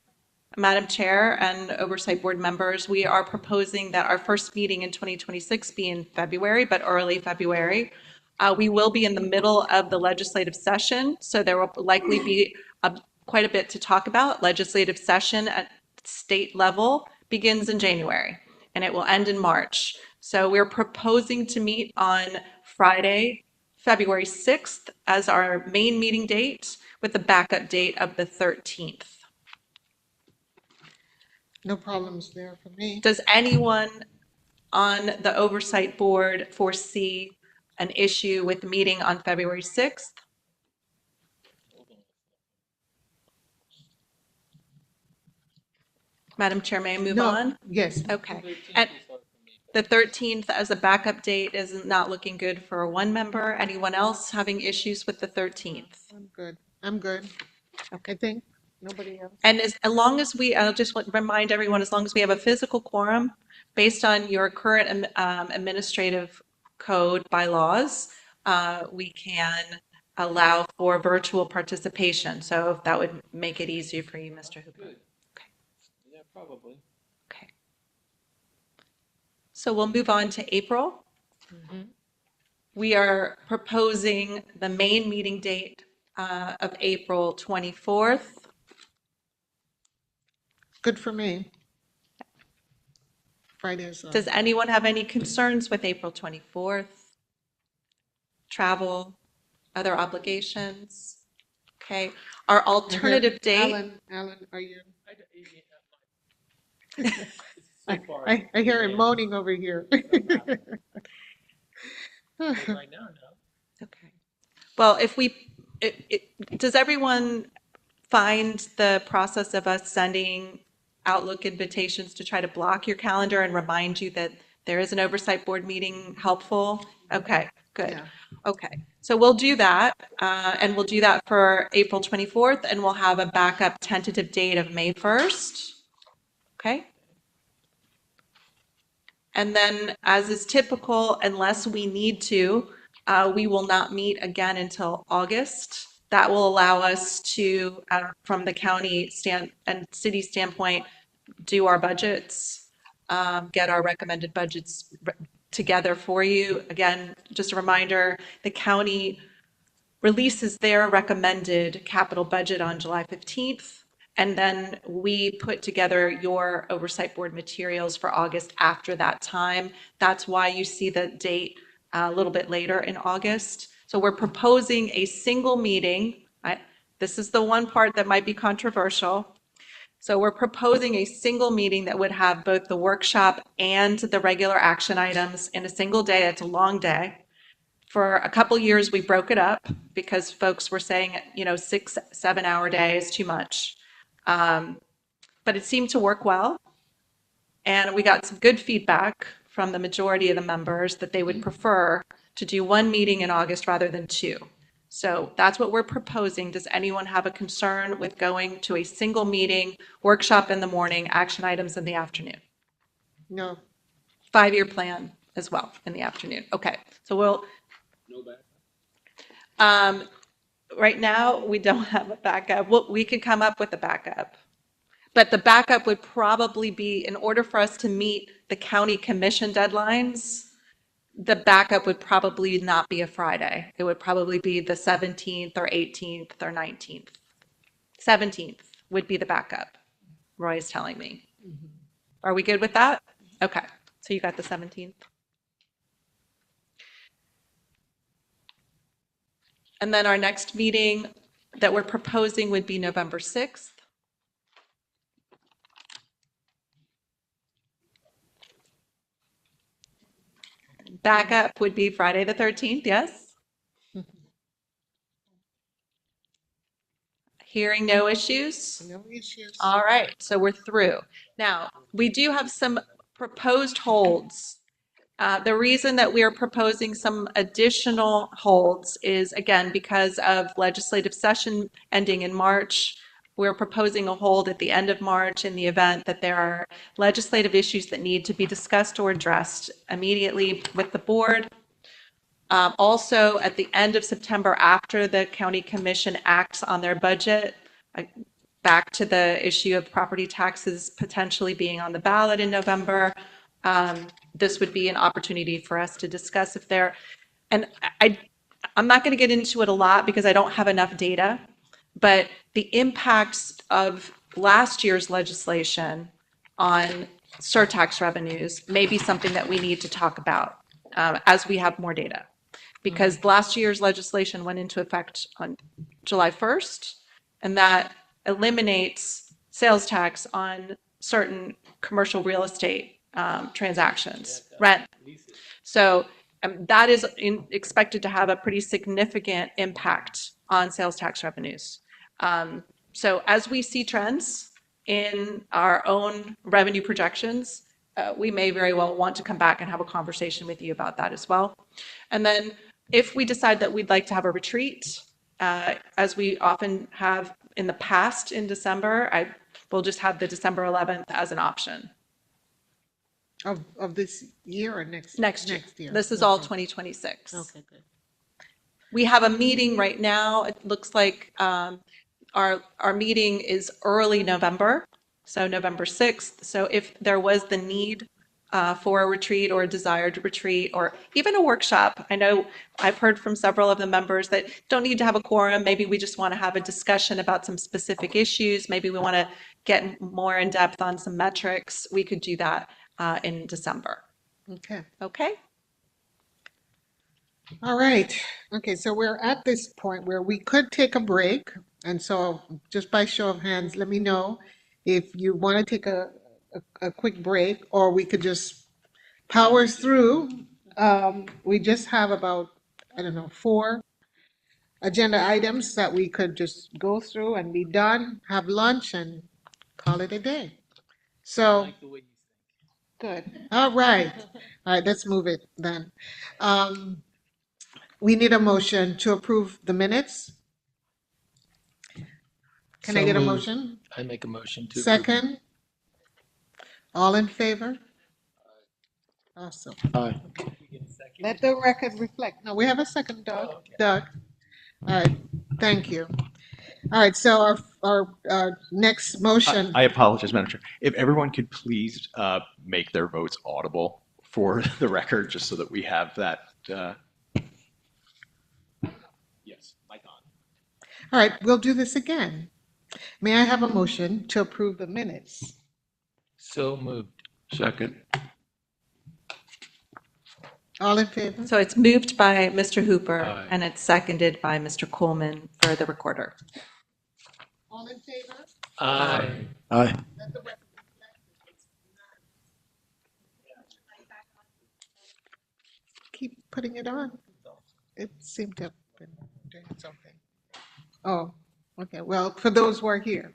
Madam Chair and Oversight Board members, we are proposing that our first meeting in 2026 be in February, but early February. We will be in the middle of the legislative session, so there will likely be quite a bit to talk about. Legislative session at state level begins in January, and it will end in March. So we're proposing to meet on Friday, February 6th as our main meeting date, with the backup date of the 13th. No problems there for me. Does anyone on the Oversight Board foresee an issue with meeting on February 6th? Madam Chair, may I move No, on? yes. Okay. And the 13th as a backup date is not looking good for one member. Anyone else having issues with the 13th? I'm good. I'm good. Okay. I think nobody else. And as long as I'll just remind everyone, as long as we have a physical quorum, based on your current administrative code bylaws, we can allow for virtual participation. So if that would make it easier for you, Mr. Hooper. Okay. Yeah, probably. Okay. So we'll move on to April. We are proposing the main meeting date of April 24th. Good for me. Fridays. Does anyone have any concerns with April 24th? Travel, other obligations? Okay, our alternative date. Alan, are you? So far, I hear him moaning over here. right now, no. Okay. Well, does everyone find the process of us sending Outlook invitations to try to block your calendar and remind you that there is an oversight board meeting helpful? Okay, good. Yeah. Okay, so we'll do that, and we'll do that for April 24th, and we'll have a backup tentative date of May 1st. Okay? And then, as is typical, unless we need to, we will not meet again until August. That will allow us to, from the county and city standpoint, do our budgets, get our recommended budgets together for you. Again, just a reminder, the county releases their recommended capital budget on July 15th. And then we put together your oversight board materials for August after that time. That's why you see the date a little bit later in August. So we're proposing a single meeting. This is the one part that might be controversial. So we're proposing a single meeting that would have both the workshop and the regular action items in a single day. It's a long day. For a couple years, we broke it up because folks were saying, 6-7 hour day is too much. But it seemed to work well. And we got some good feedback from the majority of the members that they would prefer to do one meeting in August rather than two. So that's what we're proposing. Does anyone have a concern with going to a single meeting, workshop in the morning, action items in the afternoon? No. 5-year plan as well in the afternoon. Okay, so we'll. No backup? Right now, we don't have a backup. We could come up with a backup. But the backup would probably be, in order for us to meet the county commission deadlines, the backup would probably not be a Friday. It would probably be the 17th or 18th or 19th. 17th would be the backup, Roy is telling me. Are we good with that? Okay, so you got the 17th. And then our next meeting that we're proposing would be November 6th. Backup would be Friday the 13th, yes? Hearing no issues? No issues. All right, so we're through. Now, we do have some proposed holds. The reason that we are proposing some additional holds is, again, because of legislative session ending in March. We're proposing a hold at the end of March in the event that there are legislative issues that need to be discussed or addressed immediately with the board. Also, at the end of September, after the county commission acts on their budget, back to the issue of property taxes potentially being on the ballot in November, this would be an opportunity for us to discuss if there, and I'm not going to get into it a lot because I don't have enough data, but the impacts of last year's legislation on surtax revenues may be something that we need to talk about as we have more data. Because last year's legislation went into effect on July 1st, and that eliminates sales tax on certain commercial real estate transactions, rent. So that is expected to have a pretty significant impact on sales tax revenues. So as we see trends in our own revenue projections, we may very well want to come back and have a conversation with you about that as well. And then if we decide that we'd like to have a retreat, as we often have in the past in December, we'll just have the December 11th as an option. Of this year or next year? This is all 2026. Okay, good. We have a meeting right now. It looks like our meeting is early November, so November 6th. So if there was the need for a retreat or a desired retreat or even a workshop, I know I've heard from several of the members that don't need to have a quorum. Maybe we just want to have a discussion about some specific issues. Maybe we want to get more in depth on some metrics. We could do that in December. Okay. Okay. All right. Okay, so we're at this point where we could take a break. And so just by show of hands, let me know if you want to take a quick break, or we could just power through. We just have about, I don't know, 4 agenda items that we could just go through and be done, have lunch, and call it a day. So, good. All right. All right, let's move it then. We need a motion to approve the minutes. Can I get a motion? I make a motion to approve. Second? All in favor? Awesome. Aye. Let the record reflect. No, we have a second, Doug. Oh, okay. Doug. All right, thank you. All right, so our next motion. I apologize, Madam Chair. If everyone could please make their votes audible for the record, just so that we have that. Yes, mic on. All right, we'll do this again. May I have a motion to approve the minutes? So moved. Second. All in favor? So it's moved by Mr. Hooper Aye. and it's seconded by Mr. Coleman for the recorder. All in favor? Aye. Aye. Let the record reflect it's unanimous. Keep putting it on. It seemed to have been doing something. Oh, okay. Well, for those who are here.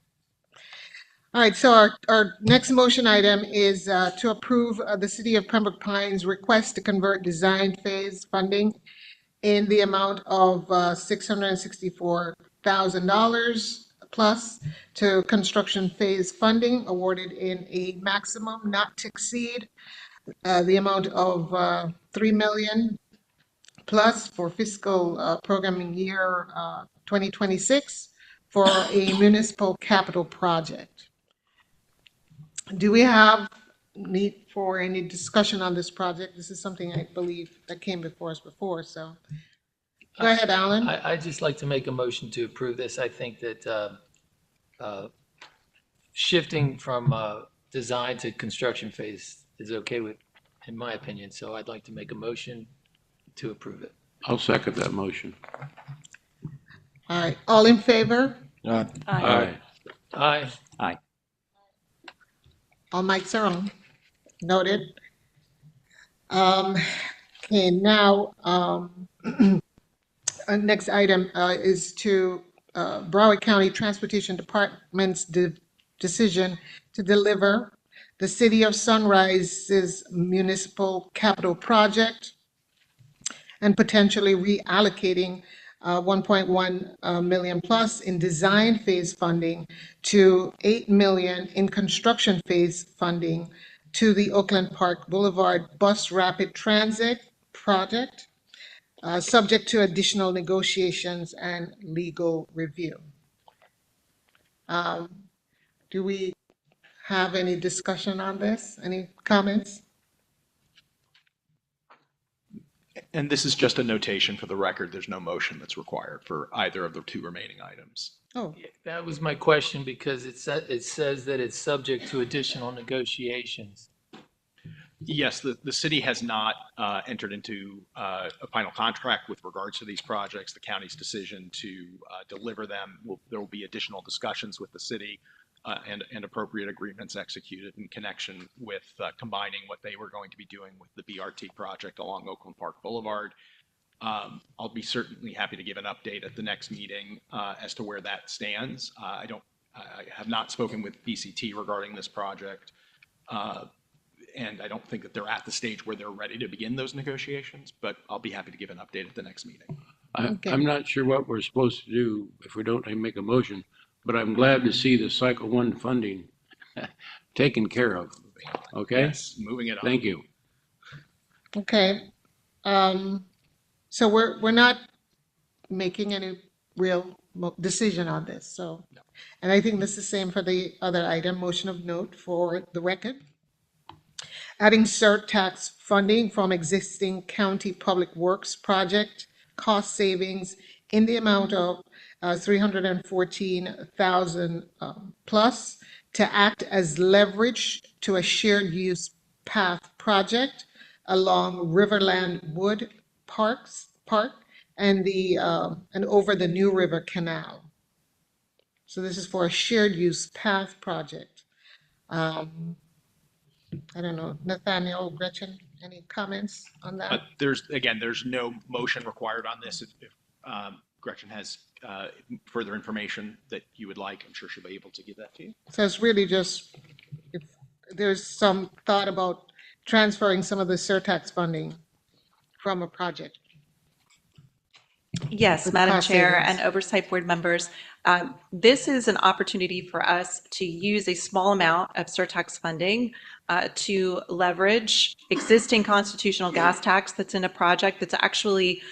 All right, so our next motion item is to approve the City of Pembroke Pines' request to convert design phase funding in the amount of $664,000 plus to construction phase funding awarded in a maximum not to exceed the amount of $3 million plus for fiscal programming year 2026 for a municipal capital project. Do we have need for any discussion on this project? This is something I believe that came before us before, so. Go ahead, Alan. I'd just like to make a motion to approve this. I think that shifting from design to construction phase is okay with, in my opinion, so I'd like to make a motion to approve it. I'll second that motion. All right, all in favor? Aye. Aye. Aye. Aye. All mics are on. Noted. Okay, now, our next item is to Broward County Transportation Department's decision to deliver the City of Sunrise's municipal capital project and potentially reallocating 1.1 million plus in design phase funding to 8 million in construction phase funding to the Oakland Park Boulevard Bus Rapid Transit project, subject to additional negotiations and legal review. Do we have any discussion on this? Any comments? And this is just a notation for the record. There's no motion that's required for either of the two remaining items. Oh, That was my question because it says that it's subject to additional negotiations. Yes, the city has not entered into a final contract with regards to these projects. The county's decision to deliver them, there will be additional discussions with the city and appropriate agreements executed in connection with combining what they were going to be doing with the BRT project along Oakland Park Boulevard. I'll be certainly happy to give an update at the next meeting as to where that stands. I have not spoken with BCT regarding this project. And I don't think that they're at the stage where they're ready to begin those negotiations, but I'll be happy to give an update at the next meeting. I'm not sure what we're supposed to do if we don't make a motion, but I'm glad to see the cycle one funding taken care of. Okay? Yes, moving it on. Thank you. okay. So we're not making any real decision on this, so. No. And I think this is the same for the other item, motion of note for the record. Adding Surtax funding from existing county public works project cost savings in the amount of 314,000 plus to act as leverage to a shared use path project along Riverland Wood Park and over the New River Canal. So this is for a shared use path project. I don't know, Nathaniel, Gretchen, any comments on that? There's no motion required on this. If Gretchen has further information that you would like, I'm sure she'll be able to give that to you. So it's really just, if there's some thought about transferring some of the Surtax funding from a project. Yes, With Madam cost Chair savings. and Oversight Board members, this is an opportunity for us to use a small amount of Surtax funding to leverage existing constitutional gas tax that's in a project that's actually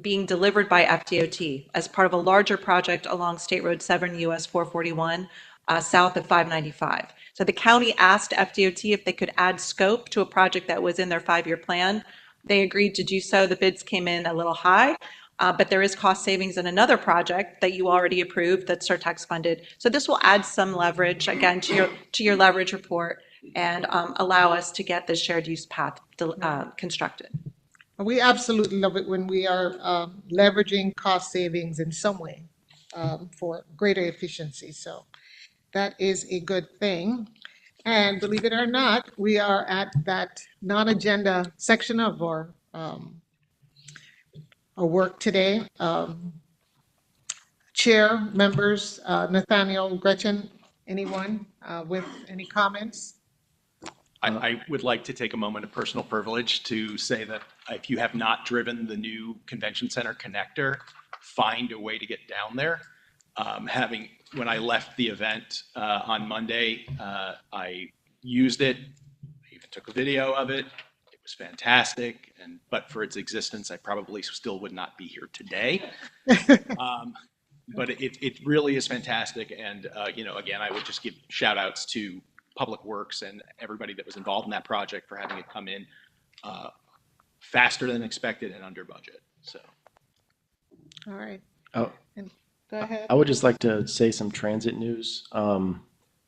being delivered by FDOT as part of a larger project along State Road 7 US 441 south of 595. So the county asked FDOT if they could add scope to a project that was in their 5-year plan. They agreed to do so. The bids came in a little high, but there is cost savings in another project that you already approved that's Surtax funded. So this will add some leverage, again, to your leverage report and allow us to get the shared use path constructed. We absolutely love it when we are leveraging cost savings in some way for greater efficiency. So that is a good thing. And believe it or not, we are at that non-agenda section of our work today. Chair, members, Nathaniel, Gretchen, anyone with any comments? I would like to take a moment of personal privilege to say that if you have not driven the new Convention Center connector, find a way to get down there. When I left the event on Monday, I used it, I even took a video of it. It was fantastic, but for its existence, I probably still would not be here today. But it really is fantastic, and again, I would just give shout outs to Public Works and everybody that was involved in that project for having it come in faster than expected and under budget. So, All right. Oh, And go ahead. I would just like to say some transit news.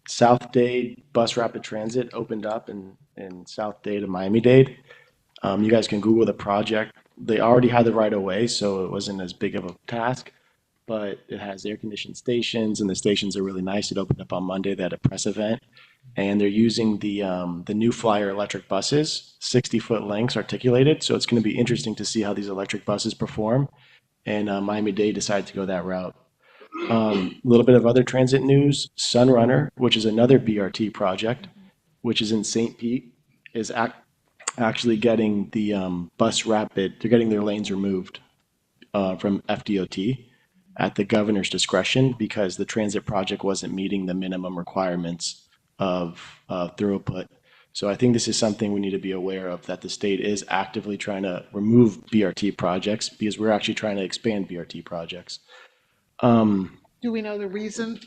South Dade Bus Rapid Transit opened up in South Dade and Miami-Dade. You guys can Google the project. They already had the right of way, so it wasn't as big of a task, but it has air-conditioned stations, and the stations are really nice. It opened up on Monday. They had a press event, and they're using the new Flyer electric buses, 60-foot lengths articulated. So it's going to be interesting to see how these electric buses perform. And Miami-Dade decided to go that route. A little bit of other transit news. Sunrunner, which is another BRT project, which is in St. Pete, is actually getting the bus rapid. They're getting their lanes removed from FDOT at the governor's discretion because the transit project wasn't meeting the minimum requirements of throughput. So I think this is something we need to be aware of, that the state is actively trying to remove BRT projects because we're actually trying to expand BRT projects. Do we know the reason?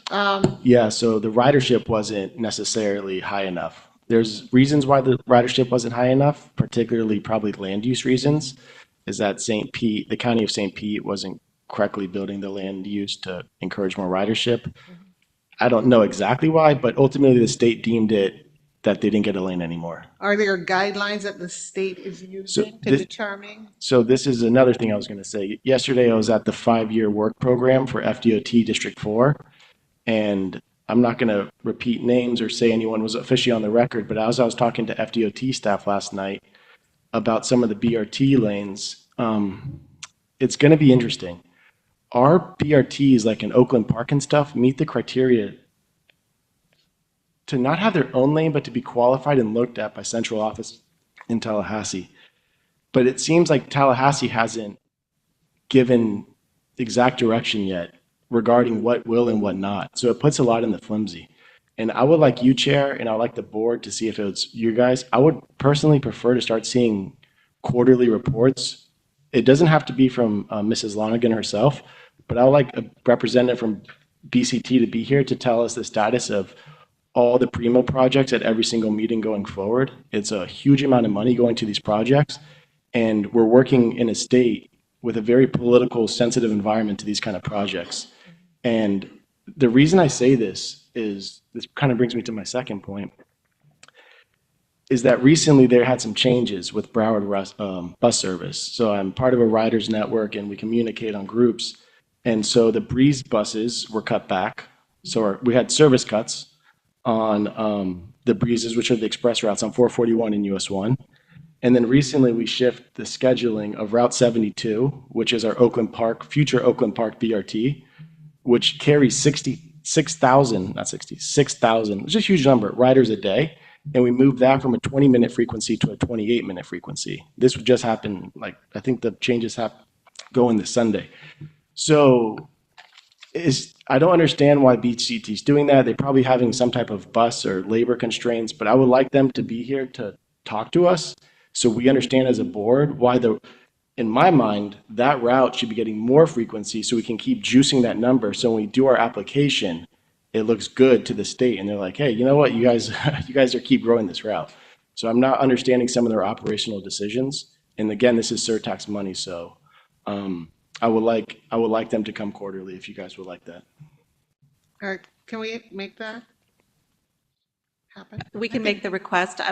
Yeah, so the ridership wasn't necessarily high enough. There's reasons why the ridership wasn't high enough, particularly probably land use reasons, is that St. Pete, the county of St. Pete wasn't correctly building the land use to encourage more ridership. I don't know exactly why, but ultimately the state deemed it that they didn't get a lane anymore. Are there guidelines that the state is using to determine? So this is another thing I was going to say. Yesterday, I was at the 5-year work program for FDOT District 4, and I'm not going to repeat names or say anyone was officially on the record, but as I was talking to FDOT staff last night about some of the BRT lanes, it's going to be interesting. Our BRTs, like in Oakland Park and stuff, meet the criteria to not have their own lane, but to be qualified and looked at by central office in Tallahassee. But it seems like Tallahassee hasn't given exact direction yet regarding what will and what not. So it puts a lot in the flimsy. And I would like you, Chair, and I would like the board to see if it's you guys. I would personally prefer to start seeing quarterly reports. It doesn't have to be from Mrs. Lonergan herself, but I would like a representative from BCT to be here to tell us the status of all the Primo projects at every single meeting going forward. It's a huge amount of money going to these projects, and we're working in a state with a very political, sensitive environment to these kind of projects. And the reason I say this is, this kind of brings me to my second point, is that recently there had some changes with Broward bus service. So I'm part of a riders network and we communicate on groups. And so the Breeze buses were cut back. So we had service cuts on the Breezes, which are the express routes on 441 and US 1. And then recently we shift the scheduling of Route 72, which is our Oakland Park, future Oakland Park BRT, which carries 6,000, which is a huge number, riders a day. And we moved that from a 20-minute frequency to a 28-minute frequency. This would just happen, like, I think the changes go in this Sunday. So I don't understand why BCT is doing that. They're probably having some type of bus or labor constraints, but I would like them to be here to talk to us so we understand as a board why in my mind, that route should be getting more frequency so we can keep juicing that number. So when we do our application, it looks good to the state and they're like, hey, you know what, you guys are keep growing this route. So I'm not understanding some of their operational decisions. And again, this is Surtax money, so I would like them to come quarterly if you guys would like that. All right, can we make that happen? We can make the request.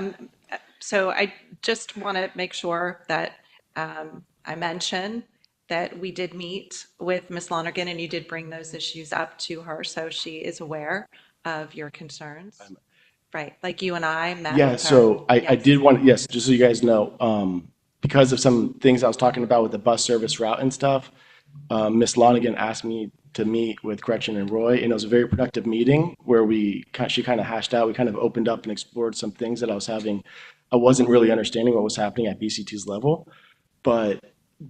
So I just want to make sure that I mention that we did meet with Ms. Lonergan and you did bring those issues up to her, so she is aware of your concerns. Right, like you and I met. Yeah, with her. so I did want, yes, just so you guys know, because of some things I was talking about with the bus service route and stuff, Ms. Lonergan asked me to meet with Gretchen and Roy, and it was a very productive meeting where she kind of hashed out, we kind of opened up and explored some things that I wasn't really understanding what was happening at BCT's level, but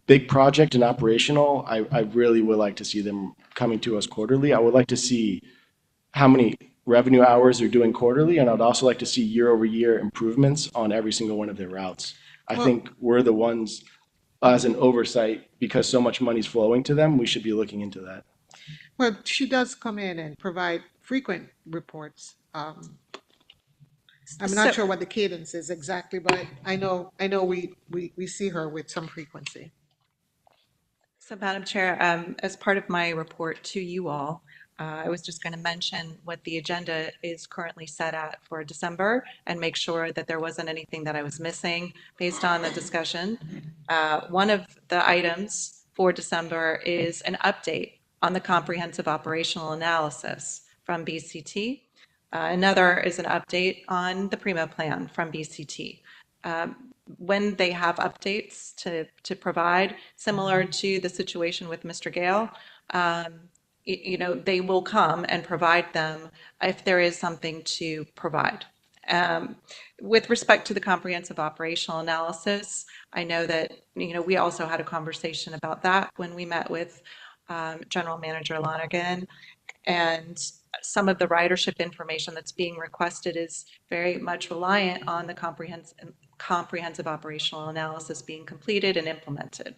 big project and operational, I really would like to see them coming to us quarterly. I would like to see how many revenue hours they're doing quarterly, and I'd also like to see year-over-year improvements on every single one of their routes. I think we're the ones, as an oversight, because so much money's flowing to them, we should be looking into that. Well, she does come in and provide frequent reports. I'm not sure what the cadence is exactly, but I know we see her with some frequency. So Madam Chair, as part of my report to you all, I was just going to mention what the agenda is currently set at for December and make sure that there wasn't anything that I was missing based on the discussion. One of the items for December is an update on the comprehensive operational analysis from BCT. Another is an update on the Primo plan from BCT. When they have updates to provide, similar to the situation with Mr. Gale, they will come and provide them if there is something to provide. With respect to the comprehensive operational analysis, I know that, we also had a conversation about that when we met with General Manager Lonergan. And some of the ridership information that's being requested is very much reliant on the comprehensive operational analysis being completed and implemented.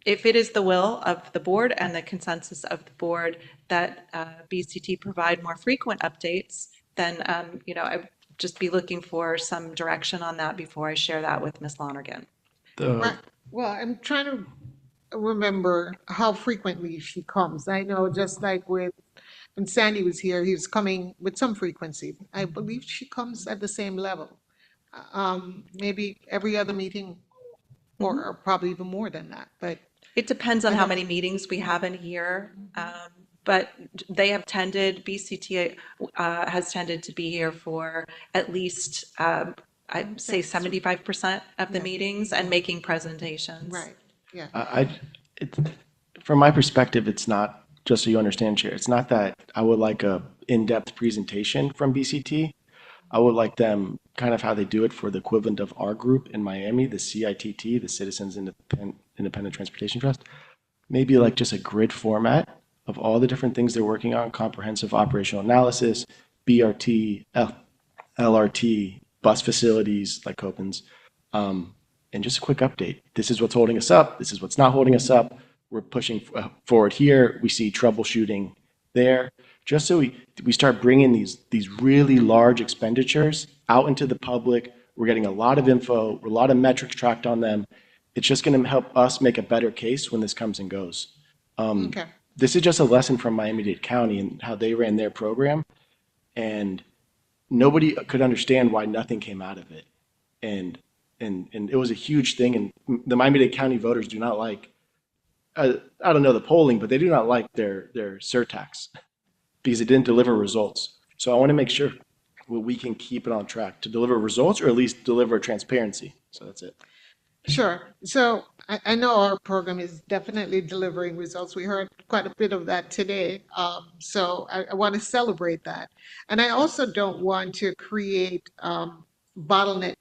If it is the will of the board and the consensus of the board that BCT provide more frequent updates, then, I'd just be looking for some direction on that before I share that with Ms. Lonergan. Right. Well, I'm trying to remember how frequently she comes. I know just like when Sandy was here, he was coming with some frequency. I believe she comes at the same level. Maybe every other meeting or probably even more than that, but. It depends on how many meetings we have in a year. But they have tended, BCT has tended to be here for at least, I'd say 75% of the meetings and making presentations. Right, yeah. From my perspective, it's not, just so you understand, Chair, it's not that I would like a in-depth presentation from BCT. I would like them kind of how they do it for the equivalent of our group in Miami, the CITT, the Citizens Independent Transportation Trust. Maybe like just a grid format of all the different things they're working on, comprehensive operational analysis, BRT, LRT, bus facilities like Copens, and just a quick update. This is what's holding us up. This is what's not holding us up. We're pushing forward here. We see troubleshooting there. Just so we start bringing these really large expenditures out into the public. We're getting a lot of info, a lot of metrics tracked on them. It's just going to help us make a better case when this comes and goes. Okay. This is just a lesson from Miami-Dade County and how they ran their program. And nobody could understand why nothing came out of it. And it was a huge thing. And the Miami-Dade County voters do not like, I don't know the polling, but they do not like their surtax because it didn't deliver results. So I want to make sure we can keep it on track to deliver results or at least deliver transparency. So that's it. Sure. So I know our program is definitely delivering results. We heard quite a bit of that today. So I want to celebrate that. And I also don't want to create bottleneck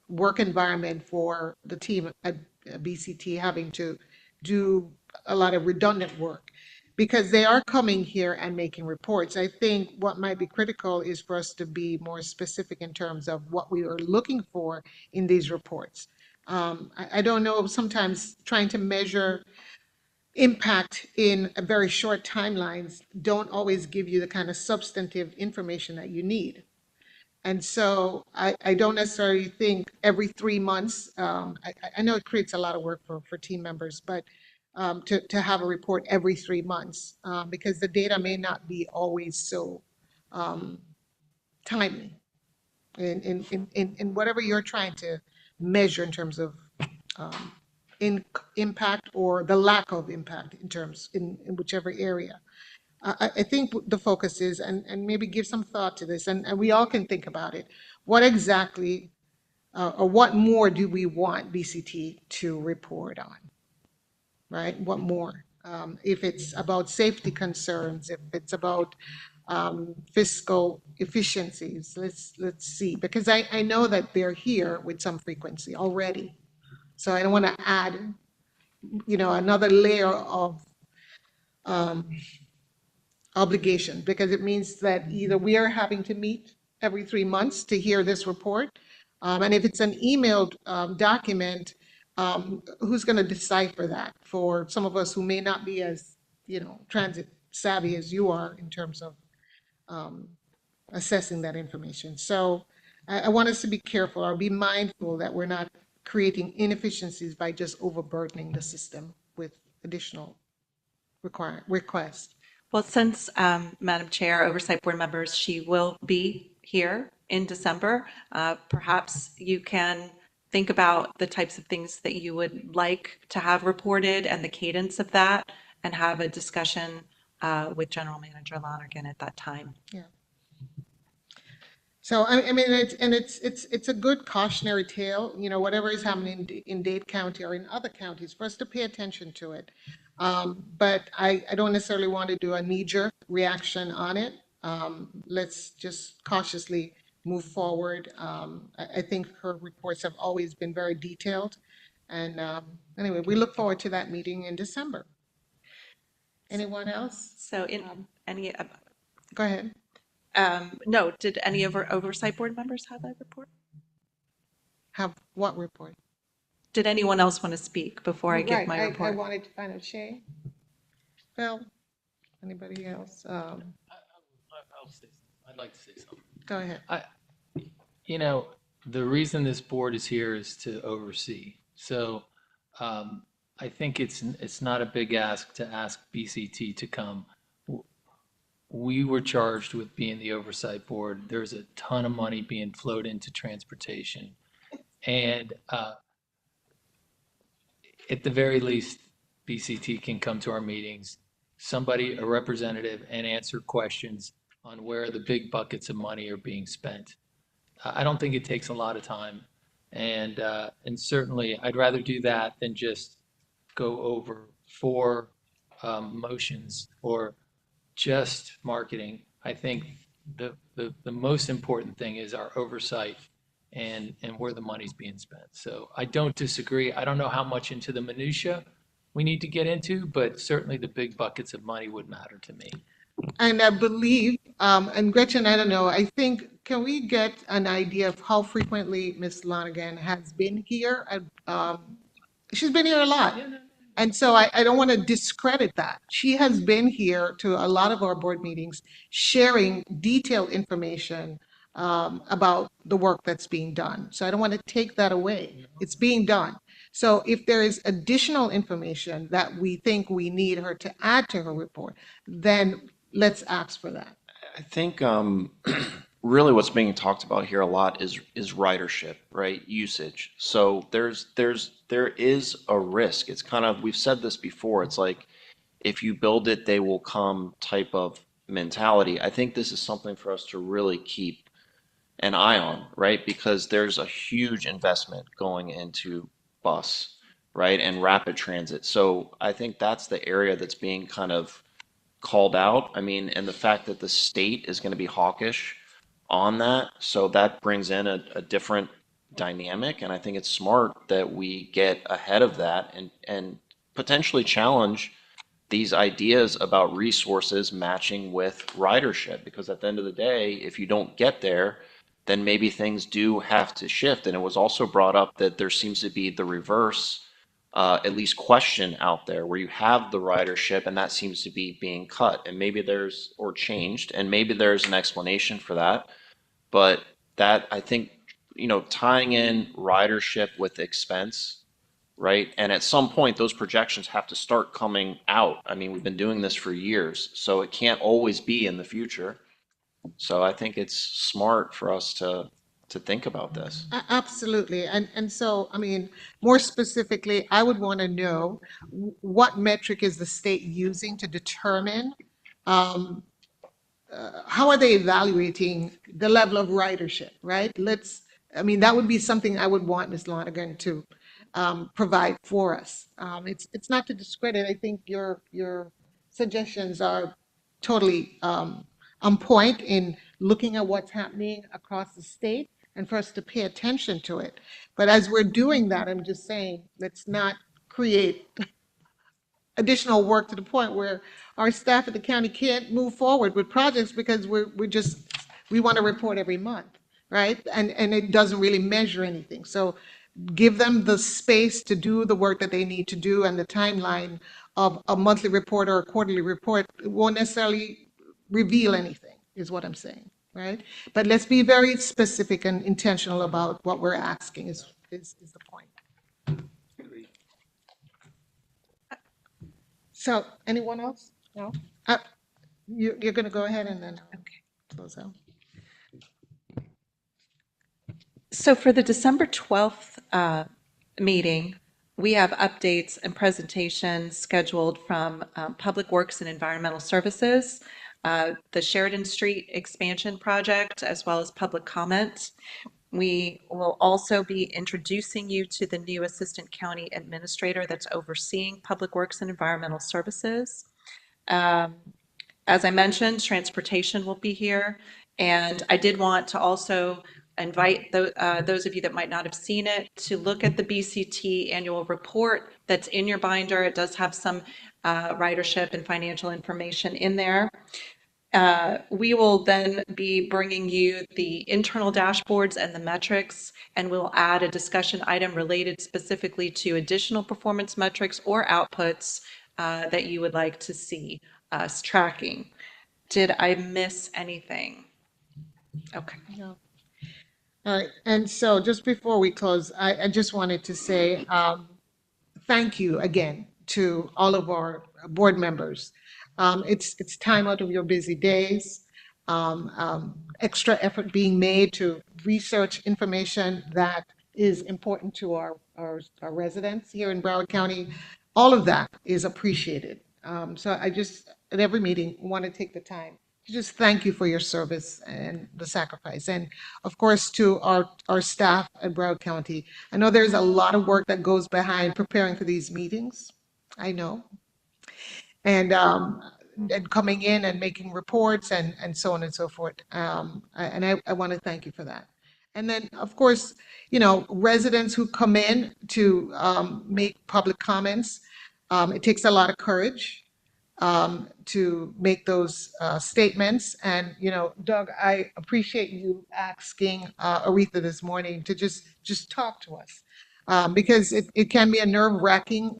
work environment for the team at BCT having to do a lot of redundant work because they are coming here and making reports. I think what might be critical is for us to be more specific in terms of what we are looking for in these reports. I don't know, sometimes trying to measure impact in a very short timelines don't always give you the kind of substantive information that you need. And so I don't necessarily think every 3 months, I know it creates a lot of work for team members, but to have a report every 3 months, because the data may not be always so timely in whatever you're trying to measure in terms of impact or the lack of impact in whichever area. I think the focus is, and maybe give some thought to this, and we all can think about it. What exactly or what more do we want BCT to report on, right? What more? If it's about safety concerns, if it's about fiscal efficiencies, let's see, because I know that they're here with some frequency already. So I don't want to add, another layer of obligation, because it means that either we are having to meet every 3 months to hear this report, and if it's an emailed document, who's going to decipher that for some of us who may not be as, transit savvy as you are in terms of assessing that information. So I want us to be careful or be mindful that we're not creating inefficiencies by just overburdening the system with additional requests. Well, since Madam Chair, Oversight Board members, she will be here in December, perhaps you can think about the types of things that you would like to have reported and the cadence of that, and have a discussion with General Manager Lonergan at that time. Yeah. So I mean, it's a good cautionary tale. Whatever is happening in Dade County or in other counties, for us to pay attention to it. But I don't necessarily want to do a knee-jerk reaction on it. let's just cautiously move forward. I think her reports have always been very detailed. And anyway, we look forward to that meeting in December. Anyone else? So any, Go ahead. no, did any of our oversight board members have a report? Have what report? Did anyone else want to speak before I give Right, my I report? wanted to find out Shay. Phil, anybody else? I'll say something. I'd like to say something. Go ahead. You know, the reason this board is here is to oversee. So I think it's not a big ask to ask BCT to come. We were charged with being the oversight board. There's a ton of money being flowed into transportation. And at the very least, BCT can come to our meetings, somebody, a representative, and answer questions on where the big buckets of money are being spent. I don't think it takes a lot of time. And certainly, I'd rather do that than just go over 4 motions or just marketing. I think the most important thing is our oversight and where the money's being spent. So I don't disagree. I don't know how much into the minutia we need to get into, but certainly the big buckets of money would matter to me. And I believe, and Gretchen, I don't know, I think, can we get an idea of how frequently Ms. Lonigan has been here? She's been here a lot. And so I don't want to discredit that. She has been here to a lot of our board meetings, sharing detailed information about the work that's being done. So I don't want to take that away. It's being done. So if there is additional information that we think we need her to add to her report, then let's ask for that. I think really what's being talked about here a lot is ridership, right? Usage. So there is a risk. It's kind of, we've said this before, it's like if you build it, they will come type of mentality. I think this is something for us to really keep an eye on, right? Because there's a huge investment going into bus, right? And rapid transit. So I think that's the area that's being kind of called out. I mean, and the fact that the state is going to be hawkish on that, so that brings in a different dynamic. And I think it's smart that we get ahead of that and potentially challenge these ideas about resources matching with ridership. Because at the end of the day, if you don't get there, then maybe things do have to shift. And it was also brought up that there seems to be the reverse at least question out there where you have the ridership and that seems to be being cut and maybe there's or changed and maybe there's an explanation for that. But that, I think, you know, tying in ridership with expense, right? And at some point those projections have to start coming out. I mean, we've been doing this for years, so it can't always be in the future. So I think it's smart for us to think about this. Absolutely. And so, I mean, more specifically, I would want to know what metric is the state using to determine how are they evaluating the level of ridership, right? I mean, that would be something I would want Ms. Lonergan to provide for us. It's not to discredit. I think your suggestions are totally on point in looking at what's happening across the state and for us to pay attention to it. But as we're doing that, I'm just saying, let's not create additional work to the point where our staff at the county can't move forward with projects because we want to report every month, right? And it doesn't really measure anything. So give them the space to do the work that they need to do, and the timeline of a monthly report or a quarterly report won't necessarily reveal anything, is what I'm saying, right? But let's be very specific and intentional about what we're asking is the point. So anyone else? No? You're going to go ahead and then close out. So for the December 12th meeting, we have updates and presentations scheduled from Public Works and Environmental Services, the Sheridan Street expansion project, as well as public comment. We will also be introducing you to the new Assistant County Administrator that's overseeing Public Works and Environmental Services. As I mentioned, transportation will be here. And I did want to also invite those of you that might not have seen it to look at the BCT annual report that's in your binder. It does have some ridership and financial information in there. We will then be bringing you the internal dashboards and the metrics, and we'll add a discussion item related specifically to additional performance metrics or outputs that you would like to see us tracking. Did I miss anything? Okay. No. All right, and so just before we close, I just wanted to say thank you again to all of our board members. It's time out of your busy days, extra effort being made to research information that is important to our residents here in Broward County. All of that is appreciated. So I just, at every meeting, want to take the time to just thank you for your service and the sacrifice. And of course, to our staff at Broward County, I know there's a lot of work that goes behind preparing for these meetings. I know. And coming in and making reports and so on and so forth. I want to thank you for that. And then, of course, you know, residents who come in to make public comments, it takes a lot of courage to make those statements. And, you know, Doug, I appreciate you asking Aretha this morning to just talk to us because it can be a nerve-wracking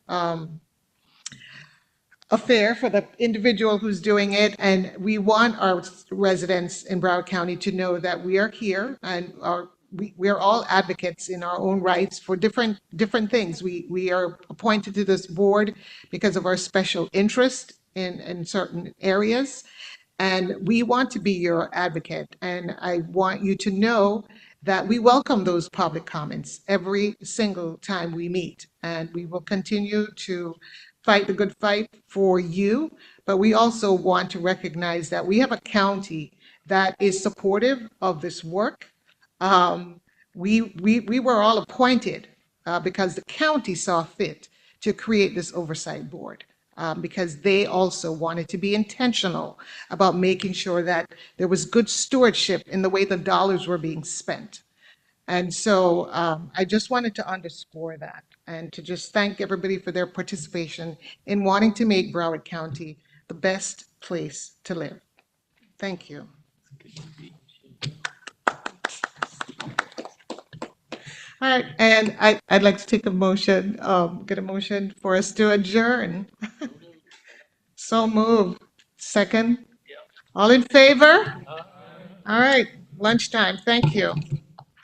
affair for the individual who's doing it. And we want our residents in Broward County to know that we are here and we are all advocates in our own rights for different things. We are appointed to this board because of our special interest in certain areas. And we want to be your advocate. And I want you to know that we welcome those public comments every single time we meet. And we will continue to fight the good fight for you. But we also want to recognize that we have a county that is supportive of this work. We were all appointed because the county saw fit to create this oversight board. Because they also wanted to be intentional about making sure that there was good stewardship in the way the dollars were being spent. And so I just wanted to underscore that and to just thank everybody for their participation in wanting to make Broward County the best place to live. Thank you. All right, and I'd like to take a motion, get a motion for us to adjourn. So move. Second? All in favor? All right, lunchtime. Thank you.